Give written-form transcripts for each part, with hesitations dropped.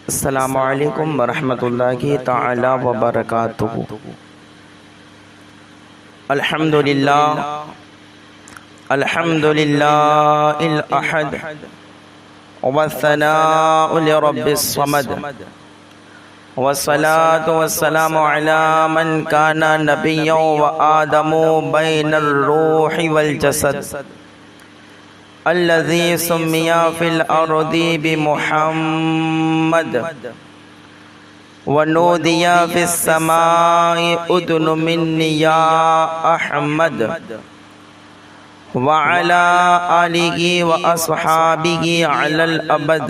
السلام علیکم ورحمۃ اللہ تعالی وبرکاتہ۔ الحمد للہ الاحد والثناء لرب الصمد والصلاة والسلام على من كان نبيا وآدم بين الروح والجسد الذي سمي في الأرض بمحمد ونودي في السماء أذن مني يا أحمد وعلى آله وأصحابه على الأبد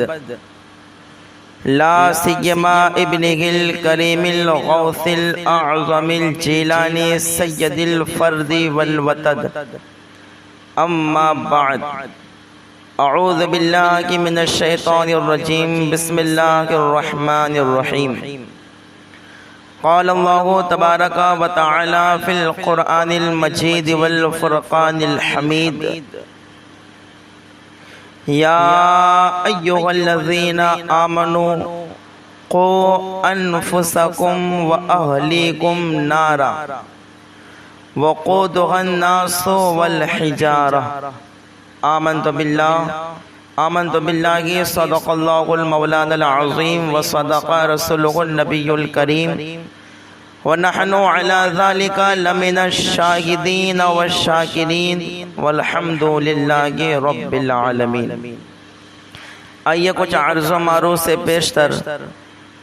لا سيما ابنه الكريم الغوث الأعظم الجيلاني سيد الفرد والوتد، أما بعد، اعوذ باللہ من الشیطان الرجیم، بسم اللہ الرحمن الرحیم۔ قال اللہ تبارک و تعالی فی القرآن المجید والفرقان الحمید، یا ایہا الذین آمنوا قوا انفسکم و اہلیکم نارا وقودها الناس والحجارہ۔ آمنت باللہ صدق اللہ المولانا العظیم وصدق رسولہ النبی الکریم ونحن علی ذلک لمن الشاہدین والشاکرین والحمد للہ رب العالمین۔ آئیے کچھ عرض و معروض سے پیشتر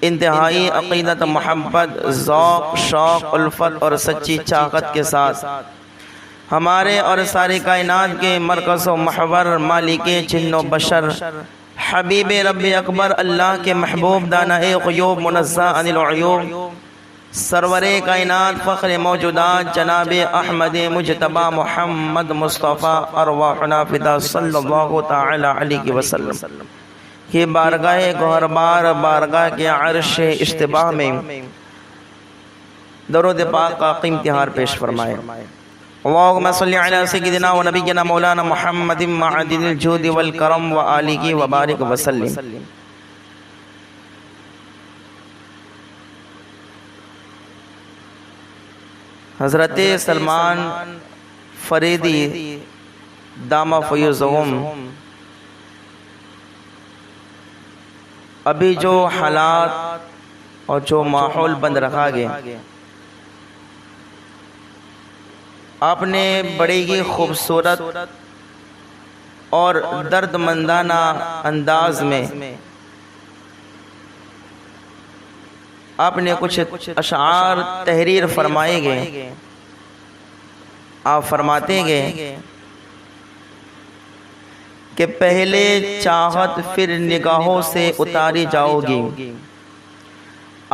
انتہائی عقیدت، محبت، ذوق، شوق، الفت اور سچی چاقت کے ساتھ ہمارے اور ساری کائنات کے مرکز و محور، مالک جن و بشر، حبیب رب اکبر، اللہ کے محبوب، دانہ غیوب، منزہ عن العیوب، سرور کائنات، فخر موجودات، جناب احمد مجتبی محمد مصطفیٰ ارواحنا فدا صلی اللہ تعالی علیہ وسلم کی بارگاہ گوہر بار، بارگاہ کے عرش اجتباہ میں درود پاک کا قیمتی ہار پیش فرمائے۔ اللہم صلی علی سیدنا و نبینا مولانا محمد معدن الجود والکرم و آلہ وبارک وسلم۔ حضرت سلمان فریدی دامہ فیوزہم ابھی جو حالات اور جو ماحول بند رکھا گیا، آپ نے بڑی ہی خوبصورت اور درد مندانہ انداز میں آپ نے کچھ اشعار تحریر فرمائے گئے۔ آپ فرماتے گئے کہ پہلے چاہت پھر نگاہوں سے اتاری جاؤ گی،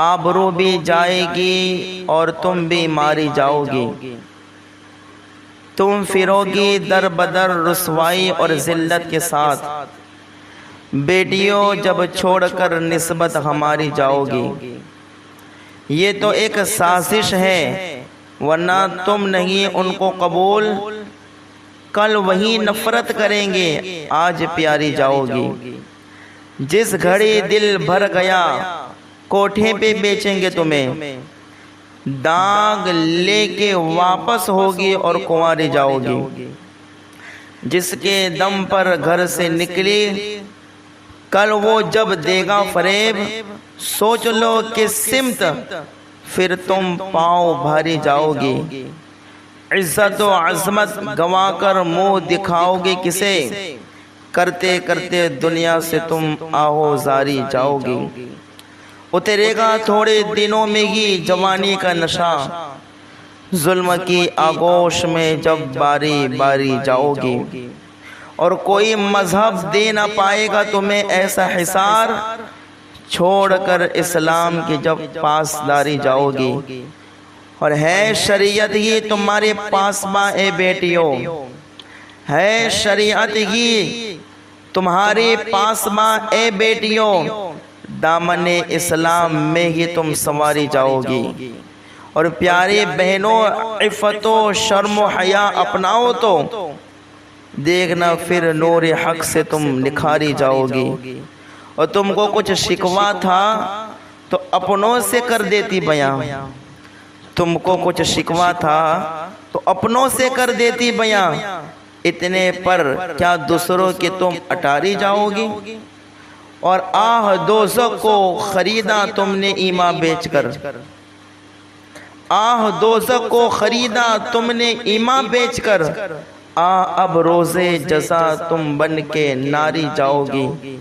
آبرو بھی جائے گی اور تم بھی ماری جاؤ گی، تم پھرو گی در بدر رسوائی اور ذلت کے ساتھ، بیٹیوں جب چھوڑ کر نسبت ہماری جاؤ گی، یہ تو ایک سازش ہے ورنہ تم نہیں ان کو قبول، کل وہی نفرت کریں گے آج پیاری جاؤ گی، جس گھڑی دل بھر گیا کوٹھے پہ بیچیں گے تمہیں، داغ لے کے واپس ہوگی اور کنواری جاؤ گی، جس کے دم پر گھر سے نکلی کل وہ جب دے گا فریب، سوچ لو کہ سمت پھر تم پاؤں بھاری جاؤ گی، عزت و عظمت گوا کر منہ دکھاؤ گے کسے، کرتے کرتے دنیا سے تم آہو زاری جاؤ گی، اترے گا تھوڑے دنوں میں ہی جوانی کا نشہ، ظلم کی آغوش میں جب باری باری جاؤ گی، اور کوئی مذہب دے نہ پائے گا تمہیں ایسا حصار، چھوڑ کر اسلام کی جب پاسداری جاؤ گی، اور ہے شریعت ہی تمہارے پاس ماں اے بیٹیوں، ہے شریعت ہی تمہارے پاس ماں اے بیٹیوں، دامن اسلام میں ہی تم سنواری جاؤ گی، اور پیارے بہنوں عفت و شرم و حیا اپناؤ تو دیکھنا پھر نور حق سے تم نکھاری جاؤ گی، اور تم کو کچھ شکوا تھا تو اپنوں سے کر دیتی بیاں، تم کو کچھ شکوا تھا تو اپنوں سے کر دیتی بیاں، اتنے پر کیا دوسروں کے تم اٹاری جاؤ گی؟ اور آہ دوزخ کو خریدا تم نے ایمان بیچ کر، آہ دوزخ کو خریدا تم نے ایمان بیچ کر، اب روزے جزا تم بن کے ناری جاؤ گی،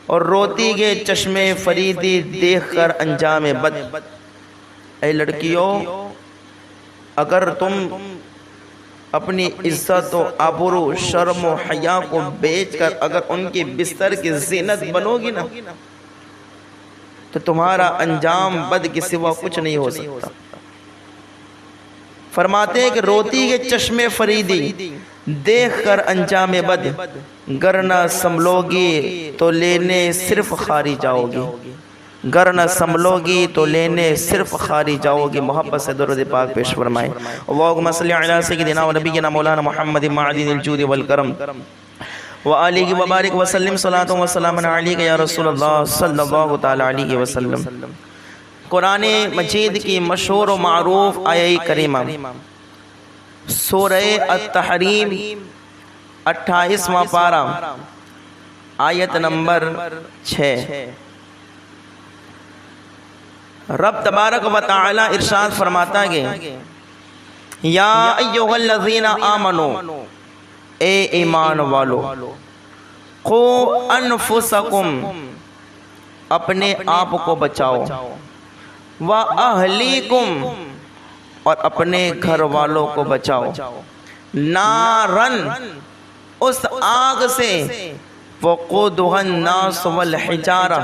اور روتی گے چشمے فریدی دیکھ کر انجام بد۔ اے لڑکیوں، اگر تم اپنی عزت و آبرو، شرم و حیا کو بیچ کر اگر ان کی بستر کی زینت بنو گی نا تو تمہارا انجام بد کے سوا کچھ نہیں ہو سکتا۔ فرماتے ہیں کہ روتی کے چشمے فریدی دیکھ کر انجام بد، گر نہ سنبھلو گی تو لینے صرف خاری جاؤ گی، گر نہ سنبھلو گی تو لینے صرف خاری جاؤ گی۔ محبت سے درود پاک پیش فرمائیں۔ اللہم صلی علی سیدنا و نبینا مولانا محمد معدن الجود والکرم وآلہ وبارک وسلم، صلاۃ و سلام علیک یا رسول اللہ صلی اللہ تعالی علیہ وسلم۔ قرآن مجید کی مشہور و معروف آیہ کریمہ سورہ التحریم 28واں پارہ آیت نمبر 6۔ رب تبارک و تعالی ارشاد فرماتا ہے، یا ایھا الذین آمنو، اے ایمان والو، قو انفسکم، اپنے آپ کو بچاؤ، وَأَهْلِيكُمْ، اور اپنے گھر والوں کو بچاؤ، نارن، اس آگ سے، وَقُودُهَا النَّاسُ وَالْحِجَارَةُ،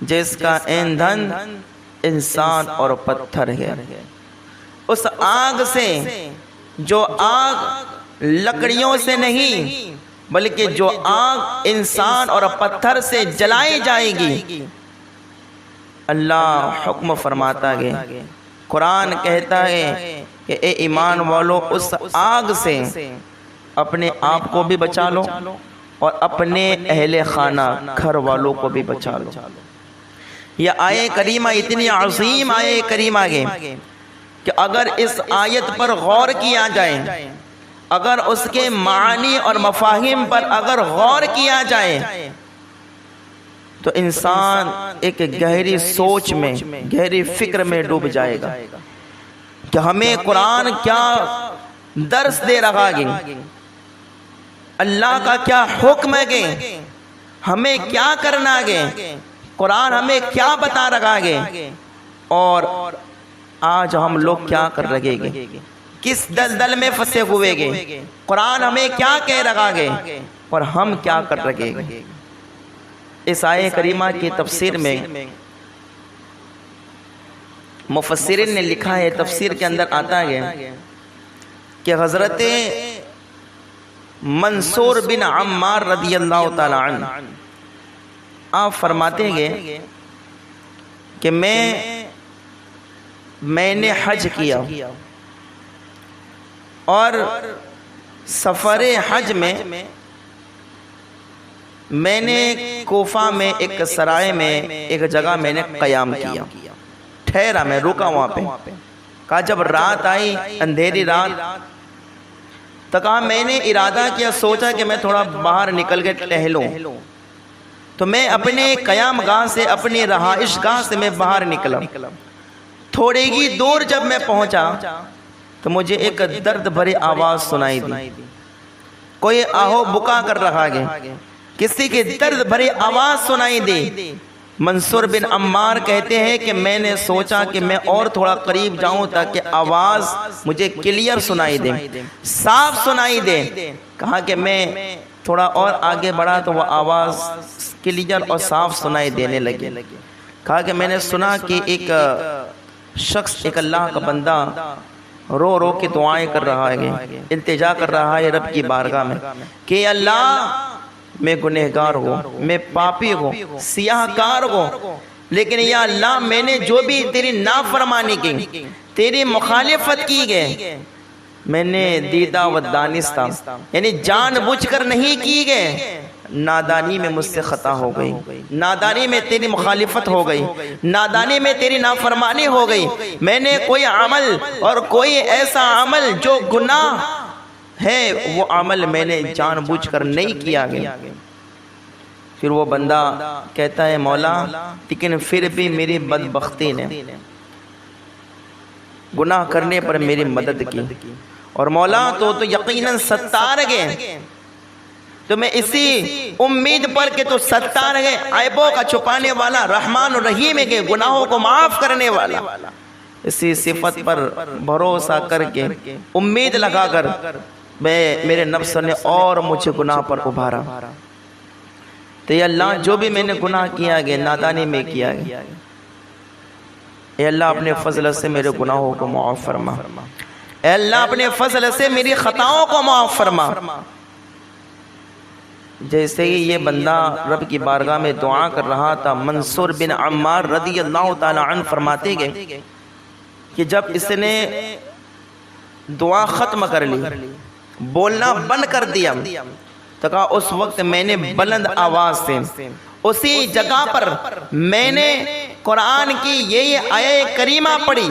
جس کا ایندھن انسان اور پتھر ہے۔ اس آگ سے، جو آگ لکڑیوں سے نہیں بلکہ جو آگ انسان اور پتھر سے جلائی جائے گی، اللہ حکم فرماتا ہے، قرآن کہتا ہے کہ اے ایمان والو، اس آگ سے اپنے آپ کو بھی بچا لو اور اپنے اہل خانہ گھر والوں کو بھی بچا لو۔ یہ آیہ کریمہ اتنی عظیم آیہ کریمہ ہے کہ اگر اس آیت پر غور کیا جائے، اگر اس کے معنی اور مفاہیم پر اگر غور کیا جائے تو انسان ایک گہری سوچ میں، گہری فکر میں ڈوب جائے گا کہ ہمیں قرآن کیا درس دے رہا ہے، اللہ کا کیا حکم ہے، ہمیں کیا کرنا ہے، قرآن ہمیں کیا بتا رہا ہے، اور آج ہم لوگ کیا کر رہے ہیں، کس دلدل میں پھنسے ہوئے ہیں، قرآن ہمیں کیا کہہ رہا ہے اور ہم کیا کر رہے ہیں۔ اس آیہ کریمہ کی تفسیر میں مفسرین نے لکھا ہے، تفسیر کے اندر آتا ہے کہ حضرت منصور بن عمار رضی اللہ تعالی عنہ آپ فرماتے ہیں کہ میں نے حج کیا اور سفر حج میں میں نے کوفہ میں ایک سرائے میں ایک جگہ میں نے قیام کیا، ٹھہرا، میں رکا وہاں پہ۔ کہا جب رات آئی، اندھیری رات، تو کہا میں نے ارادہ کیا، سوچا کہ میں تھوڑا باہر نکل کے ٹہلوں، تو میں اپنے قیام گاہ سے، اپنی رہائش گاہ سے میں باہر نکلا۔ تھوڑی ہی دور جب میں پہنچا تو مجھے ایک درد بھری آواز سنائی دی، کوئی آہو بکا کر رہا ہے، کسی کی درد بھری آواز سنائی دی۔ منصور بن عمار کہتے ہیں کہ میں نے سوچا کہ میں اور تھوڑا قریب جاؤں تاکہ آواز مجھے کلیئر سنائی دے، صاف سنائی دے۔ کہا کہ میں تھوڑا اور آگے بڑھا تو وہ آواز کلیئر اور صاف سنائی دینے لگی۔ کہا کہ میں نے سنا کہ ایک شخص، ایک اللہ کا بندہ رو رو کے دعائیں کر رہا ہے، التجا کر رہا ہے رب کی بارگاہ میں کہ اللہ میں گنہگار ہوں، میں پاپی ہوں، سیاہ کار ہوں، لیکن یا اللہ میں نے جو بھی تیری نافرمانی کی، تیری مخالفت کی گئے، میں نے دیدہ و دانستہ، یعنی جان بوجھ کر نہیں کی گئے، نادانی میں مجھ سے خطا ہو گئی، نادانی میں تیری مخالفت ہو گئی، نادانی میں تیری نافرمانی ہو گئی، میں نے کوئی عمل اور کوئی ایسا عمل جو گناہ ہے وہ عمل میں نے جان بوجھ کر نہیں کیا گیا۔ پھر وہ بندہ کہتا ہے مولا لیکن پھر بھی میری بدبختی نے گناہ کرنے پر میری مدد کی، اور مولا تو یقیناً ستار گئے، تو میں اسی امید پر کہ تو ستار گئے، عیبوں کا چھپانے والا، رحمان الرحیم ہے کہ گناہوں کو معاف کرنے والا، اسی صفت پر بھروسہ کر کے امید لگا کر میرے نفس نے اور مجھے گناہ پر ابھارا۔ تو اے اللہ جو بھی میں نے گناہ کیا گیا نادانی میں کیا گیا، اے اللہ اپنے فضل سے میرے گناہوں کو معاف فرما، اے اللہ اپنے فضل سے میری خطاؤں کو معاف فرما۔ جیسے ہی یہ بندہ رب کی بارگاہ میں دعا کر رہا تھا، منصور بن عمار رضی اللہ تعالی عنہ فرماتے گئے کہ جب اس نے دعا ختم کر لی، بولنا بند کر دیا، تو کہا اس وقت میں نے بلند آواز سے اسی جگہ پر میں نے قرآن کی یہ آیت کریمہ پڑھی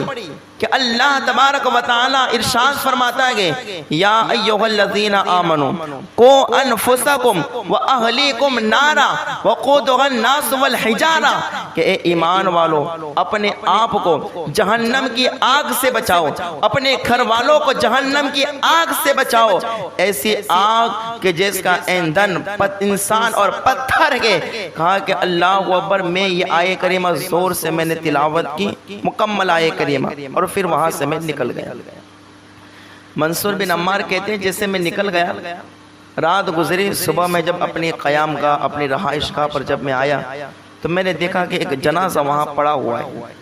کہ اللہ تبارک و تعالی ارشاد فرماتا ہے یا ایھا الذین آمنوا قوا انفسکم واہلیکم نارا وقودھا الناس والحجارہ، کہ اے ایمان والو اپنے آپ کو جہنم کی آگ سے بچاؤ، اپنے گھر والوں کو جہنم کی آگ سے بچاؤ، ایسی آگ کہ جس کا ایندھن انسان اور پتھر ہے۔ کہا کہ اللہ اکبر، میں یہ آیت کریمہ زور سے میں نے تلاوت کی، مکمل آیت کریمہ، اور پھر وہاں سے میں نکل گیا۔ منصور بن عمار کہتے ہیں جیسے میں نکل گیا، رات گزری، صبح میں جب اپنی قیام گاہ اپنی رہائش گاہ پر جب میں آیا تو میں نے دیکھا کہ ایک جنازہ وہاں پڑا ہوا ہے،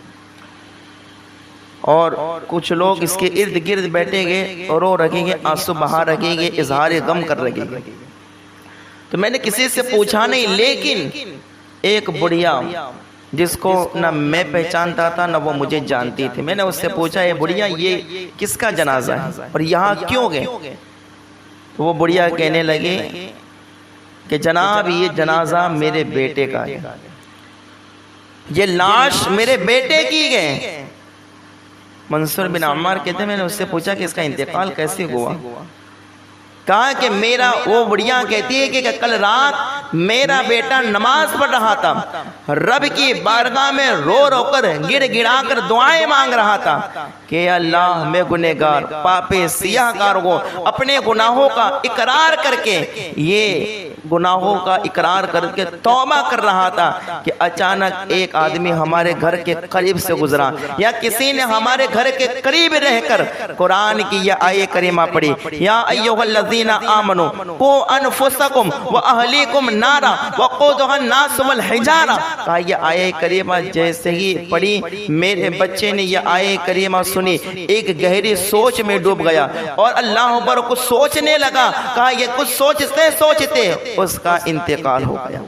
اور کچھ لوگ اس کے ارد گرد بیٹھے گئے اور رو رکھیں گے، آنسو بہا رکھیں گے، اظہار غم کر رکھیں گے۔ تو میں نے کسی سے پوچھا نہیں، لیکن ایک بڑھیا جس کو نہ میں پہچانتا تھا نہ وہ مجھے جانتی تھی، میں نے اس سے پوچھا اے بڑھیا یہ کس کا جنازہ ہے اور یہاں کیوں گئے؟ تو وہ بڑھیا کہنے لگے کہ جناب یہ جنازہ میرے بیٹے کا ہے، یہ لاش میرے بیٹے کی گئے۔ منصور بن عمار کہتے ہیں میں نے اس سے پوچھا کہ اس کا انتقال کیسے ہوا؟ کہا کہ میرا، وہ بڑھیا کہتی ہے کہ کل رات میرا بیٹا نماز پڑھ رہا تھا، رب کی بارگاہ میں رو رو کر گڑ گڑا کر دعائیں مانگ رہا تھا کہ اللہ میں گنہگار پاپی سیاہ کار کو اپنے گناہوں کا اقرار کر کے، یہ گناہوں کا اقرار کر کے توبہ کر رہا تھا کہ اچانک ایک آدمی ہمارے گھر کے قریب سے گزرا، یا کسی نے ہمارے گھر کے قریب رہ کر قرآن کی یہ آیت کریمہ پڑھی یا ایھا الذین آمنوا قوا انفسکم واہلیکم نارا وقودھا الناس والحجارہ۔ کہا یہ آیت کریمہ جیسے ہی پڑھی میرے بچے نے یہ آیت کریمہ سنی، ایک گہری سوچ میں ڈوب گیا اور اللہ پر کچھ سوچنے لگا۔ کہا یہ کچھ سوچتے سوچتے اس کا انتقال ہو گیا،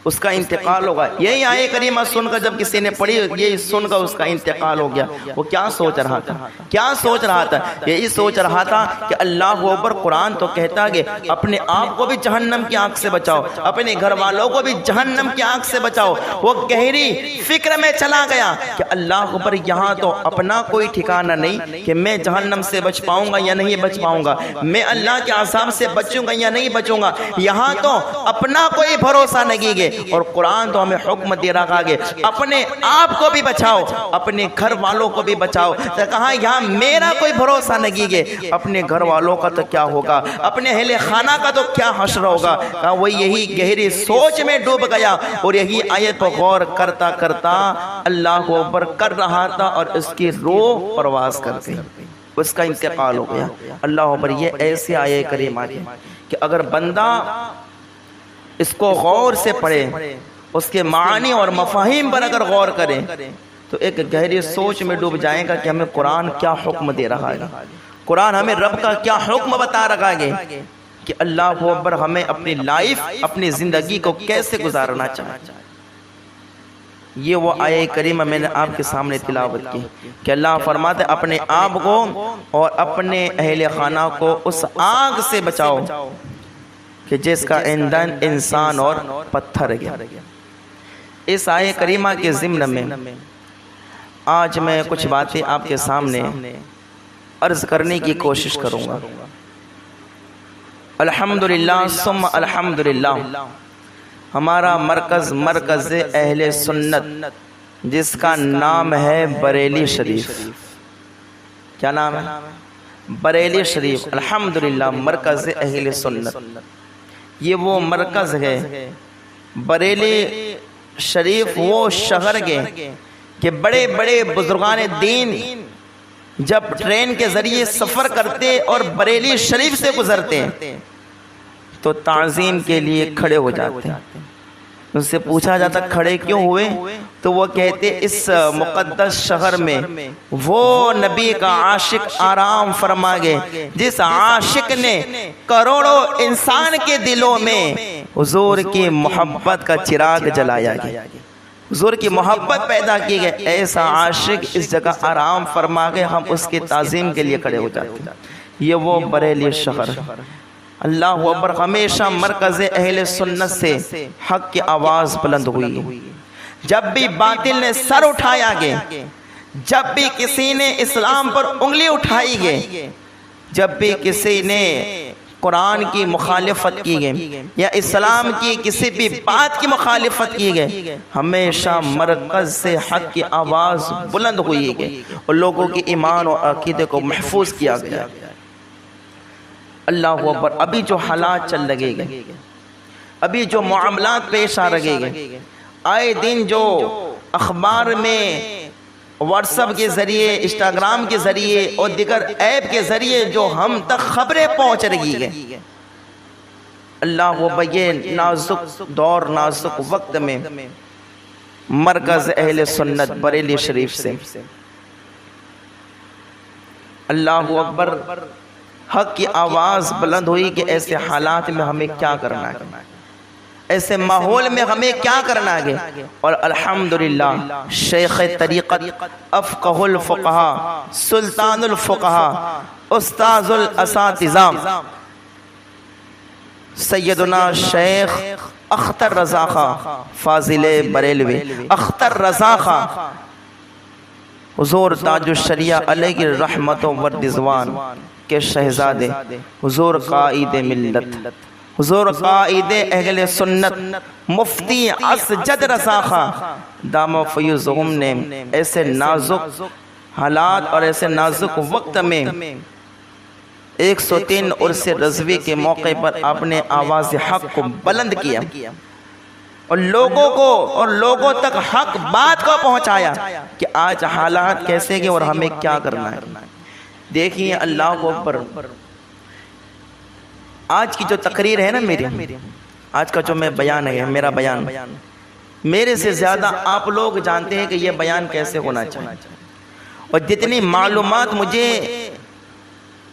اس کا انتقال ہوگا۔ یہی آیت کریمہ سن کر جب کسی نے پڑھی، یہی سن کر اس کا انتقال ہو گیا۔ وہ کیا سوچ رہا تھا؟ کیا سوچ رہا تھا؟ یہی سوچ رہا تھا کہ اللہ اکبر، قرآن تو کہتا ہے کہ اپنے آپ کو بھی جہنم کی آگ سے بچاؤ، اپنے گھر والوں کو بھی جہنم کی آگ سے بچاؤ۔ وہ گہری فکر میں چلا گیا کہ اللہ اکبر، یہاں تو اپنا کوئی ٹھکانہ نہیں کہ میں جہنم سے بچ پاؤں گا یا نہیں بچ پاؤں گا، میں اللہ کے عذاب سے بچوں گا یا نہیں بچوں گا، یہاں تو اپنا کوئی بھروسہ نہیں ہے۔ اور قرآن تو ہمیں حکم دے رہا ہے اپنے آپ کو بھی بچاؤ، اپنے گھر والوں کو بھی بچاؤ۔ تو کہا یہاں میرا کوئی بھروسہ نہیں ہے، اپنے گھر والوں کا تو کیا ہوگا، اپنے اہل خانہ کا تو کیا حشر ہوگا۔ کہا وہ یہی گہری سوچ میں ڈوب گیا اور یہی آیت پر غور کرتا کرتا اللہ کو اوپر کر رہا تھا اور اس کی روح پرواز کر گئی، اس کا انتقال ہو گیا۔ اللہ پر یہ ایسے آیت کریمہ ہے کہ اگر بندہ اس کو غور سے پڑھے، اس کے معنی اور مفاہیم پر اگر غور کرے تو ایک گہری سوچ میں ڈوب جائے گا کہ ہمیں قرآن کیا حکم دے رہا ہے، قرآن ہمیں رب کا کیا حکم بتا رہا ہے کہ اللہ اکبر ہمیں اپنی لائف، اپنی زندگی کو کیسے گزارنا چاہیے۔ یہ وہ آیت کریمہ میں نے آپ کے سامنے تلاوت کی کہ اللہ فرماتے اپنے آپ کو اور اپنے اہل خانہ کو اس آگ سے بچاؤ کہ جس کا ایندھن انسان اور پتھر ہے۔ اس آیہ کریمہ کے ضمن میں آج میں کچھ باتیں آپ کے سامنے عرض کرنے کی کوشش کروں گا۔ الحمدللہ ثم الحمدللہ، ہمارا مرکز اہل سنت جس کا نام ہے بریلی شریف۔ کیا نام ہے؟ بریلی شریف۔ الحمدللہ مرکز اہل سنت، یہ وہ مرکز ہے۔ بریلی شریف وہ شہر ہے کہ بڑے بڑے بزرگان دین جب ٹرین کے ذریعے سفر کرتے اور بریلی شریف سے گزرتے تو تعظیم کے لیے کھڑے ہو جاتے۔ ان سے پوچھا جاتا کھڑے کیوں ہوئے؟ تو وہ کہتے اس مقدس شہر میں وہ نبی کا عاشق آرام فرما گئے جس عاشق نے کروڑوں انسان کے دلوں میں حضور کی محبت کا چراغ جلایا گیا، حضور کی محبت پیدا کی گئی۔ ایسا عاشق اس جگہ آرام فرما گئے، ہم اس کی تعظیم کے لیے کھڑے ہو جاتے۔ یہ وہ بریلی شہر۔ اللہ اکبر۔ ہمیشہ مرکز اہل سنت سے حق کی آواز بلند ہوئی۔ جب بھی باطل نے سر اٹھایا گیا، جب بھی کسی نے اسلام پر انگلی اٹھائی گئی، جب بھی کسی نے قرآن کی مخالفت کی گئی یا اسلام کی کسی بھی بات کی مخالفت کی گئی، ہمیشہ مرکز سے حق کی آواز بلند ہوئی گئی اور لوگوں کی ایمان اور عقیدے کو محفوظ کیا گیا۔ اللہ اکبر۔ ابھی جو حالات چل لگے گئے، ابھی جو معاملات پیش آ رہے گئے، آئے دن جو اخبار میں واٹس ایپ کے ذریعے، انسٹاگرام کے ذریعے اور دیگر ایپ کے ذریعے جو ہم تک خبریں پہنچ رہی ہیں، اللہ اکبر، یہ نازک دور، نازک وقت میں مرکز اہل سنت بریلی شریف سے اللہ اکبر حق کی آواز بلند ہوئی کہ ایسے حالات میں ہمیں کیا کرنا ہے، ایسے ماحول میں ہمیں کیا کرنا ہے۔ اور الحمدللہ شیخ طریقت، افقہ الفقہا، سلطان الفقہا، استاذ الاساتذہ سیدنا شیخ اختر رضا خان فاضل بریلوی، اختر رضا خان حضور تاج الشریعہ علیہ الرحمت والرضوان کے شہزادے، حضور قائد ملت، حضور قائد اہل سنت، مفتی اسجد رضا خان دامہ فیوزہم نے ایسے نازک حالات اور ایسے نازک وقت میں 103 عرس رضوی کے موقع پر اپنے آواز حق کو بلند کیا اور لوگوں کو اور لوگوں تک حق بات کو پہنچایا کہ آج حالات کیسے گئے اور ہمیں کیا کرنا ہے۔ دیکھیے اللہ کو اکبر، آج کی جو تقریر ہے نا میری، آج کا جو میں بیان ہے، میرا بیان، میرے سے زیادہ آپ لوگ جانتے ہیں کہ یہ بیان کیسے ہونا چاہیے، اور جتنی معلومات مجھے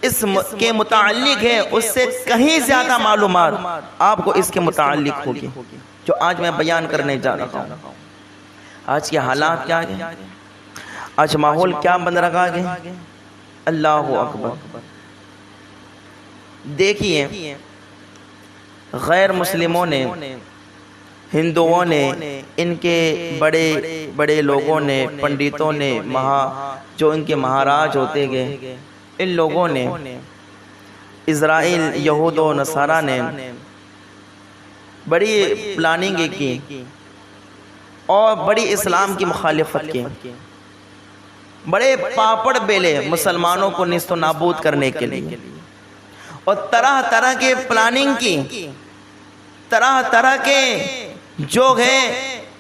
اس کے متعلق ہے اس سے کہیں زیادہ معلومات آپ کو اس کے متعلق ہوگی جو آج میں بیان کرنے جا رہا ہوں۔ آج کے حالات کیا ہیں، آج ماحول کیا بن رہا ہے، اللہ اکبر۔ دیکھیے غیر مسلموں نے، ہندوؤں نے، ان کے بڑے بڑے لوگوں نے، پنڈتوں نے، جو ان کے مہاراج ہوتے گئے، ان لوگوں نے، اسرائیل، یہود و نصارہ نے بڑی پلاننگ کی اور بڑی اسلام کی مخالفت کی، بڑے پاپڑ بیلے مسلمانوں کو نیست و نابود کرنے کے لیے، اور طرح طرح کے پلاننگ کی، طرح طرح کے جو ہے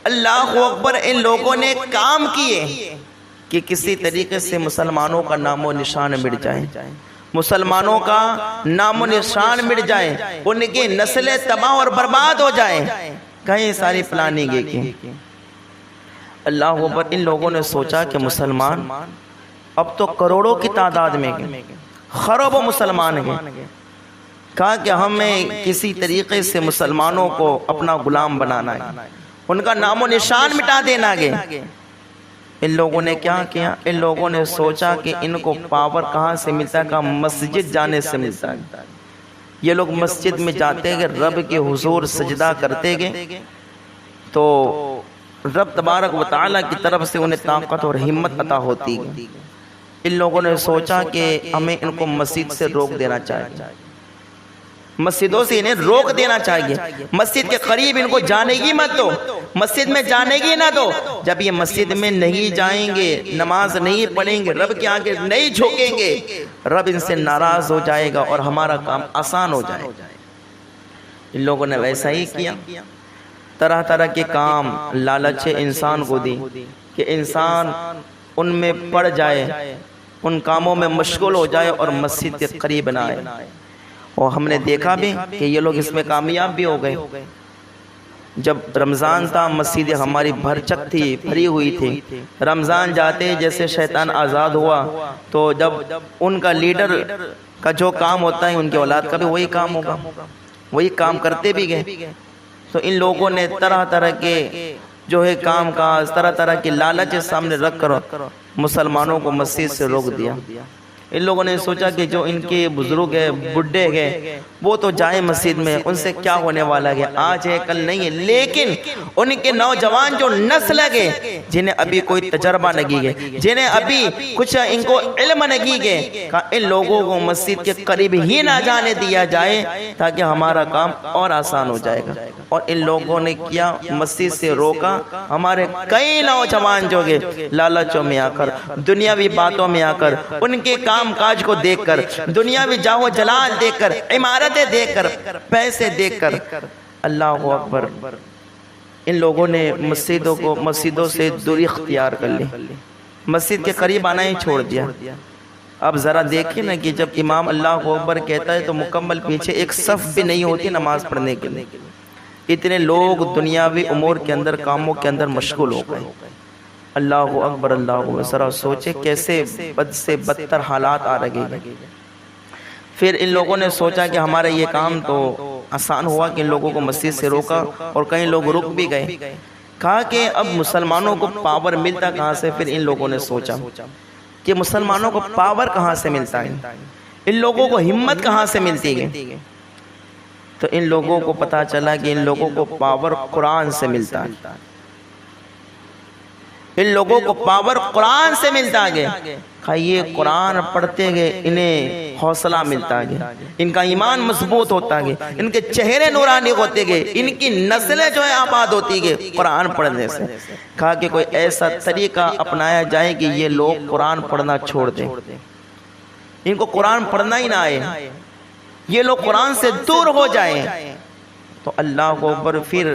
اللہ اکبر ان لوگوں نے کام کیے کہ کسی طریقے سے مسلمانوں کا نام و نشان مٹ جائے، مسلمانوں کا نام و نشان مٹ جائے، ان کی نسلیں تباہ اور برباد ہو جائیں، کہیں ساری پلاننگ کی۔ اللہ اکبر، ان لوگوں نے سوچا کہ مسلمان اب تو کروڑوں کی تعداد میں گئے، خربوں مسلمان ہیں، کہا کہ ہمیں کسی طریقے سے مسلمانوں کو اپنا غلام بنانا ہے، ان کا نام و نشان مٹا دینا ہے۔ ان لوگوں نے کیا کیا؟ ان لوگوں نے سوچا کہ ان کو پاور کہاں سے ملتا ہے؟ کہ مسجد جانے سے ملتا ہے، یہ لوگ مسجد میں جاتے گے، رب کے حضور سجدہ کرتے گے تو رب تبارک و تعالیٰ کی طرف سے انہیں طاقت اور ہمت عطا ہوتی ہے۔ ان لوگوں نے سوچا کہ ہمیں ان کو مسجد سے روک دینا چاہیے، مسجدوں سے انہیں روک دینا چاہیے، مسجد کے قریب ان کو جانے کی مت دو، مسجد میں جانے کی نہ دو۔ جب یہ مسجد میں نہیں جائیں گے، نماز نہیں پڑھیں گے، رب کے آگے نہیں جھکیں گے، رب ان سے ناراض ہو جائے گا اور ہمارا کام آسان ہو جائے گا۔ ان لوگوں نے ویسا ہی کیا، طرح طرح کے کام لالچ انسان کو دی کہ انسان ان میں پڑ جائے، ان کاموں میں مشغول ہو جائے اور مسجد کے قریب نہ آئے۔ اور ہم نے دیکھا بھی کہ یہ لوگ اس میں کامیاب بھی ہو گئے۔ جب رمضان تھا، مسجد ہماری بھر چک تھی، بھری ہوئی تھی۔ رمضان جاتے جیسے شیطان آزاد ہوا تو جب ان کا لیڈر کا جو کام ہوتا ہے ان کی اولاد کا بھی وہی کام ہوگا، وہی کام کرتے بھی گئے۔ تو ان لوگوں نے طرح طرح کے جو ہے کام کاج، طرح طرح کی لالچ سامنے رکھ کر مسلمانوں کو مسجد سے روک دیا۔ ان لوگوں نے سوچا کہ جو ان کے بزرگ ہیں، بڈھے ہیں، وہ تو جائیں مسجد میں، ان سے کیا ہونے والا ہے، آج ہے کل نہیں ہے۔ لیکن ان کے نوجوان جو نسل ہے، جنہیں ابھی کوئی تجربہ نہیں ہے، جنہیں ابھی کچھ ان کو علم نہیں ہے، کہ ان لوگوں کو مسجد کے قریب ہی نہ جانے دیا جائے تاکہ ہمارا کام اور آسان ہو جائے گا۔ اور ان لوگوں نے کیا، مسجد سے روکا۔ ہمارے کئی نوجوان جو گئے لالچوں میں آ کر، دنیاوی باتوں میں آ کر، ان کے کام کاج کو دیکھ کر، دنیاوی جاہ و جلال دیکھ کر، عمارتیں دیکھ کر، پیسے دیکھ کر، اللہ اکبر، ان لوگوں نے مسجدوں سے دوری اختیار کر لی، مسجد کے قریب آنا ہی چھوڑ دیا۔ اب ذرا دیکھیں نا کہ جب امام اللہ اکبر کہتا ہے تو مکمل پیچھے ایک صف بھی نہیں ہوتی نماز پڑھنے کے لیے۔ اتنے لوگ دنیاوی امور کے اندر، کاموں کے اندر مشغول ہو گئے۔ اللہ اکبر، اللہ اکبر، ذرا سوچے کیسے بد سے بدتر حالات آ رہے ہیں۔ پھر ان لوگوں نے سوچا کہ ہمارا یہ کام تو آسان ہوا کہ ان لوگوں کو مسجد سے روکا، اور کئی لوگ رک بھی گئے۔ کہا کہ اب مسلمانوں کو پاور ملتا کہاں سے؟ پھر ان لوگوں نے سوچا کہ مسلمانوں کو پاور کہاں سے ملتا ہے، ان لوگوں کو ہمت کہاں سے ملتی ہے؟ تو ان لوگوں کو پتا چلا کہ ان لوگوں کو پاور قرآن سے ملتا ہے، ان لوگوں کو پاور قرآن سے ملتا گیا۔ یہ قرآن پڑھتے گئے، انہیں حوصلہ ملتا گیا، ان کا ایمان مضبوط ہوتا گیا، ان کے چہرے نورانی ہوتے گئے، ان کی نسلیں جو ہے آباد ہوتی گئے قرآن پڑھنے سے۔ کہا کہ کوئی ایسا طریقہ اپنایا جائے کہ یہ لوگ قرآن پڑھنا چھوڑ دیں، ان کو قرآن پڑھنا ہی نہ آئے، یہ لوگ قرآن سے دور ہو جائیں۔ تو اللہ کو اوپر پھر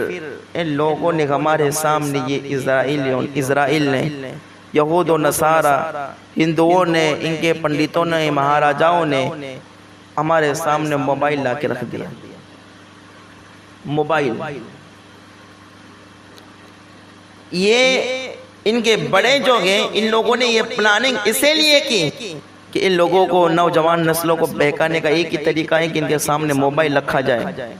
ان لوگوں نے ہمارے سامنے، یہ اسرائیل نے، یہود و نصارہ، ہندوؤں نے، ان کے پنڈتوں نے، مہاراجاؤں نے ہمارے سامنے موبائل لا کے رکھ دیا۔ موبائل یہ ان کے بڑے جو ہیں، ان لوگوں نے یہ پلاننگ اسے لیے کی کہ ان لوگوں کو، نوجوان نسلوں کو بہکانے کا ایک ہی طریقہ ہے کہ ان کے سامنے موبائل رکھا جائے۔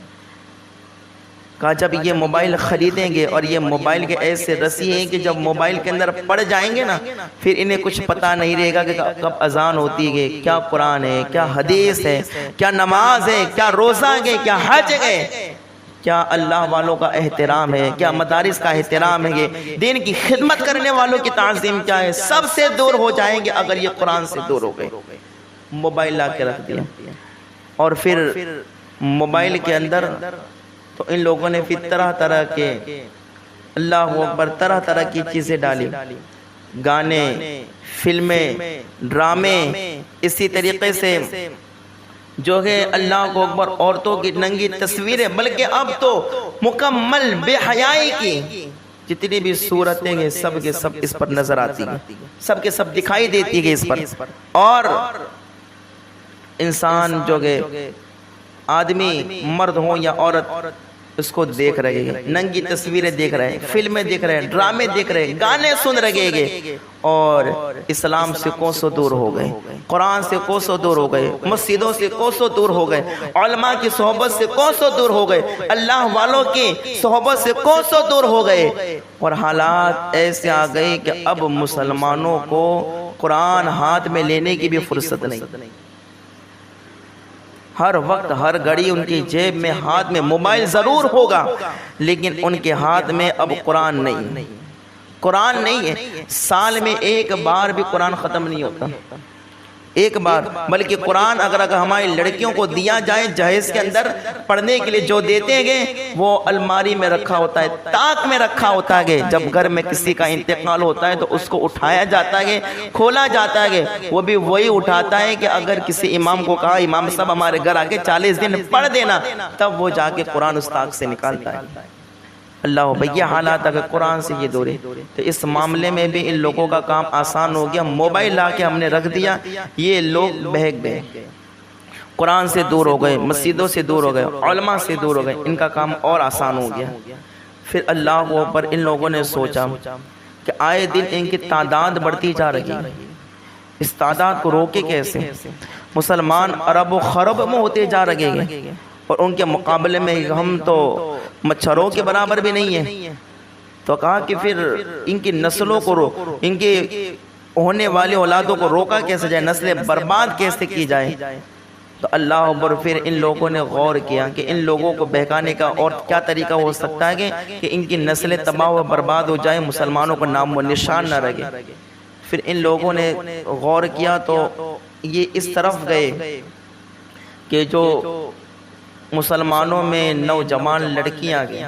کہا جب یہ موبائل خریدیں گے، اور یہ موبائل کے ایسے رسی ہیں کہ جب موبائل کے اندر پڑ جائیں گے نا، پھر انہیں کچھ پتہ نہیں رہے گا کہ کب اذان ہوتی ہے، کیا قرآن ہے، کیا حدیث ہے، کیا نماز ہے، کیا روزہ ہے، کیا حج ہے، کیا اللہ والوں کا احترام ہے، کیا مدارس کا احترام ہے، دین کی خدمت کرنے والوں کی تعظیم کیا ہے۔ سب سے دور ہو جائیں گے اگر یہ قرآن سے دور ہو گئے۔ موبائل لا کے رکھ دیا، اور پھر موبائل کے اندر تو ان لوگوں نے پھر طرح طرح کے، اللہ اکبر، طرح طرح کی چیزیں ڈالی، گانے، فلمیں، ڈرامے، اسی طریقے سے جو ہے اللہ اکبر عورتوں کی ننگی تصویریں، بلکہ اب تو مکمل بے حیائی کی جتنی بھی صورتیں ہیں سب کے سب اس پر نظر آتی ہیں، سب کے سب دکھائی دیتی ہے اس پر۔ اور انسان جو ہے، آدمی مرد ہو یا عورت، اس کو دیکھ رہے ہیں، ننگی تصویریں دیکھ رہے ہیں، فلمیں دیکھ رہے ہیں، ڈرامے دیکھ رہے ہیں، گانے سن رہے ہیں، اور اسلام سے کوسوں دور ہو گئے، قرآن سے کوسوں دور ہو گئے، مسجدوں سے کوسوں دور ہو گئے، علماء کی صحبت سے کوسوں دور ہو گئے، اللہ والوں کی صحبت سے کوسوں دور ہو گئے، اور حالات ایسے آ گئے کہ اب مسلمانوں کو قرآن ہاتھ میں لینے کی بھی فرصت نہیں۔ ہر وقت ہر گھڑی ان کی جیب میں ہاتھ میں موبائل ضرور ہوگا، لیکن ان کے ہاتھ میں اب قرآن نہیں، قرآن نہیں ہے۔ سال میں ایک بار بھی قرآن ختم نہیں ہوتا، ایک بار، بلکہ قرآن اگر ہماری لڑکیوں کو دیا جائے جہیز کے اندر پڑھنے کے لیے جو دیتے گے وہ الماری میں رکھا ہوتا ہے، تاک میں رکھا ہوتا ہے، جب گھر میں کسی کا انتقال ہوتا ہے تو اس کو اٹھایا جاتا ہے، کھولا جاتا ہے، وہ بھی وہی اٹھاتا ہے کہ اگر کسی امام کو کہا امام صاحب ہمارے گھر آ کے 40 دن پڑھ دینا، تب وہ جا کے قرآن اس تاک سے نکالتا ہے۔ اللہ بھئی یہ حالات اگر قرآن سے یہ دورے، تو اس معاملے میں بھی ان لوگوں کا کام آسان ہو گیا۔ موبائل لا کے ہم نے رکھ دیا، یہ لوگ بہک گئے، قرآن سے دور ہو گئے، مسجدوں سے دور ہو گئے، علماء سے دور ہو گئے، ان کا کام اور آسان ہو گیا۔ پھر اللہ کو اوپر ان لوگوں نے سوچا کہ آئے دن ان کی تعداد بڑھتی جا رہی ہے، اس تعداد کو روکے کیسے؟ مسلمان ارب و خرب میں ہوتے جا رہے ہیں، اور ان کے مقابلے میں ہم تو مچھروں کے برابر بھی نہیں ہیں۔ تو کہا کہ پھر ان کی نسلوں کو ان کے ہونے والے اولادوں کو روکا کیسے جائے، نسلیں برباد کیسے کی جائے؟ تو اللہ اکبر، پھر ان لوگوں نے غور کیا کہ ان لوگوں کو بہکانے کا اور کیا طریقہ ہو سکتا ہے کہ ان کی نسلیں تباہ و برباد ہو جائیں، مسلمانوں کو نام و نشان نہ رہے۔ پھر ان لوگوں نے غور کیا تو یہ اس طرف گئے کہ جو مسلمانوں میں نوجوان لڑکیاں گئیں،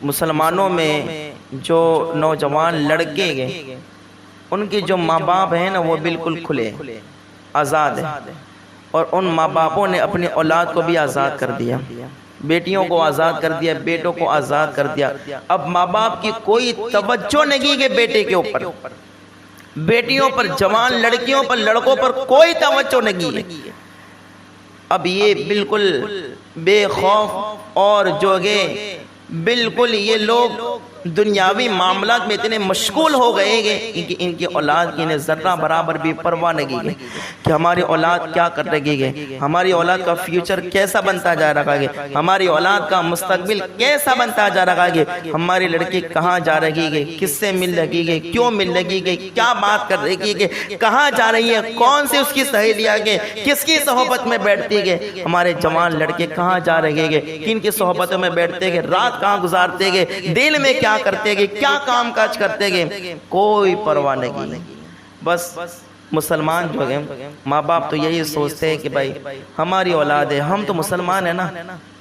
مسلمانوں میں جو نوجوان لڑکے گئے، ان کے جو ماں باپ ہیں نا وہ بالکل کھلے آزاد ہیں، اور ان ماں باپوں نے اپنی اولاد کو بھی آزاد کر دیا، بیٹیوں کو آزاد کر دیا، بیٹوں کو آزاد کر دیا۔ اب ماں باپ کی کوئی توجہ نہیں کہ بیٹے کے اوپر، بیٹیوں پر، جوان لڑکیوں پر، لڑکوں پر کوئی توجہ نہیں ہے۔ اب یہ بالکل بے خوف اور جو ہے بالکل یہ لوگ دنیاوی معاملات میں اتنے مشغول ہو گئے کہ ان کی اولاد کی انہیں ذرہ برابر بھی پرواہ نہیں ہے کہ ہماری اولاد کیا کر رہی ہے، ہماری اولاد کا فیوچر کیسا بنتا جا رہا ہے، ہماری اولاد کا مستقبل کیسا بنتا جا رہا ہے، ہماری لڑکی کہاں جا رہی ہے، کس سے مل رہی ہے، کیوں مل رہی ہے، کیا بات کر رہی ہے، کہاں جا رہی ہے، کون سی اس کی سہیلیاں ہے، کس کی صحبت میں بیٹھتی ہے، ہمارے جوان لڑکے کہاں جا رہے ہیں، کن کی صحبتوں میں بیٹھتے ہیں، رات کہاں گزارتے ہیں، دن میں کیا کرتے گے، کیا کام کاج کرتے گے، کوئی پرواہ نہیں۔ بس مسلمان جو ہیں ماں باپ تو یہی سوچتے ہیں کہ بھائی ہماری اولاد ہے، ہم تو مسلمان ہیں نا،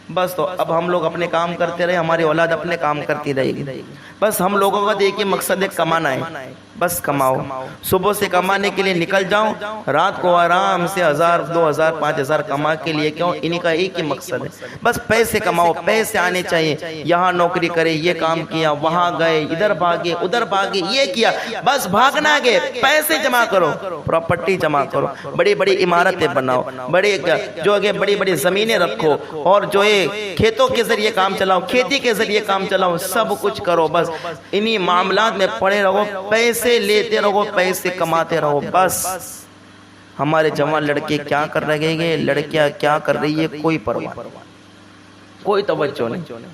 بس تو اب ہم لوگ اپنے کام کرتے رہے، ہماری اولاد اپنے کام کرتی رہے گی۔ بس ہم لوگوں کا دیکھیے مقصد ہے کمانا ہے، بس کماؤ، صبح سے کمانے کے لیے نکل جاؤ، رات کو آرام سے 1000 2000 5000 کما کے لیے، کیوں؟ انہی کا ایک ہی مقصد ہے، بس پیسے کماؤ، پیسے آنے چاہیے، یہاں نوکری کرے، یہ کام کیا، وہاں گئے، ادھر بھاگے ادھر بھاگے، یہ کیا، بس بھاگنا گے، پیسے جمع کرو، پراپرٹی جمع کرو، بڑی بڑی عمارتیں بناؤ، بڑے جو ہے بڑی بڑی زمینیں رکھو، اور جو ہے کھیتوں کے ذریعے کام چلاؤ، کھیتی کے ذریعے کام چلاؤ، سب کچھ کرو، بس انہی معاملات میں پڑے رہو، پیسے لیتے رہو، پیسے کماتے رہو۔ بس ہمارے جوان لڑکے کیا کر رہے ہیں، لڑکیاں کیا کر رہی ہے، کوئی پرواہ، کوئی توجہ نہیں۔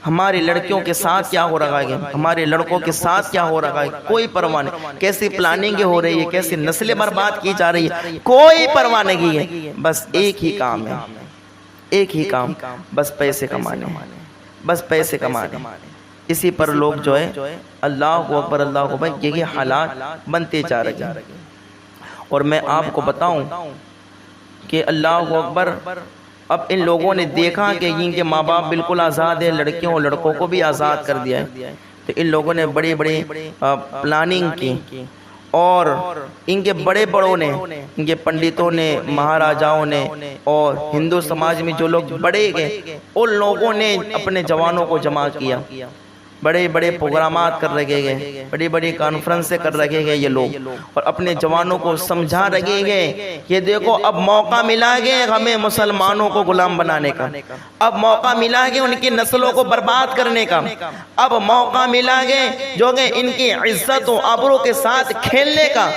ہماری لڑکیوں کے ساتھ کیا ہو رہا ہے، ہمارے لڑکوں کے ساتھ کیا ہو رہا ہے، کوئی پرواہ نہیں۔ کیسی پلاننگ ہو رہی ہے، کیسی نسلیں برباد کی جا رہی ہے، کوئی پرواہ نہیں ہے۔ بس ایک ہی کام ہے، ایک ہی کام، بس پیسے کمانے، بس پیسے کمانے۔ اسی پر لوگ جو ہے اللہ اکبر اللہ اکبر، یہی حالات بنتے جا رہے ہیں۔ اور میں آپ کو بتاؤں کہ اللہ اکبر، اب ان لوگوں نے دیکھا کہ ان کے ماں باپ بالکل آزاد ہیں، لڑکیوں اور لڑکوں کو بھی آزاد کر دیا ہے، تو ان لوگوں نے بڑی بڑی پلاننگ کی، اور ان کے بڑے بڑوں نے، ان کے پنڈتوں نے، مہاراجاؤں نے، اور ہندو سماج میں جو لوگ بڑے گئے، ان لوگوں نے اپنے جوانوں کو جمع کیا، بڑے بڑے پروگرامات کر رہے ہیں، بڑی بڑی کانفرنسیں کر رہے ہیں یہ لوگ، اور اپنے جوانوں کو سمجھا رہے ہیں کہ دیکھو اب موقع ملا ہے ہمیں مسلمانوں کو غلام بنانے کا، اب موقع ملا ہے ان کی نسلوں کو برباد کرنے کا، اب موقع ملا ہے جو کہ ان کی عزت و آبرو کے ساتھ کھیلنے کا،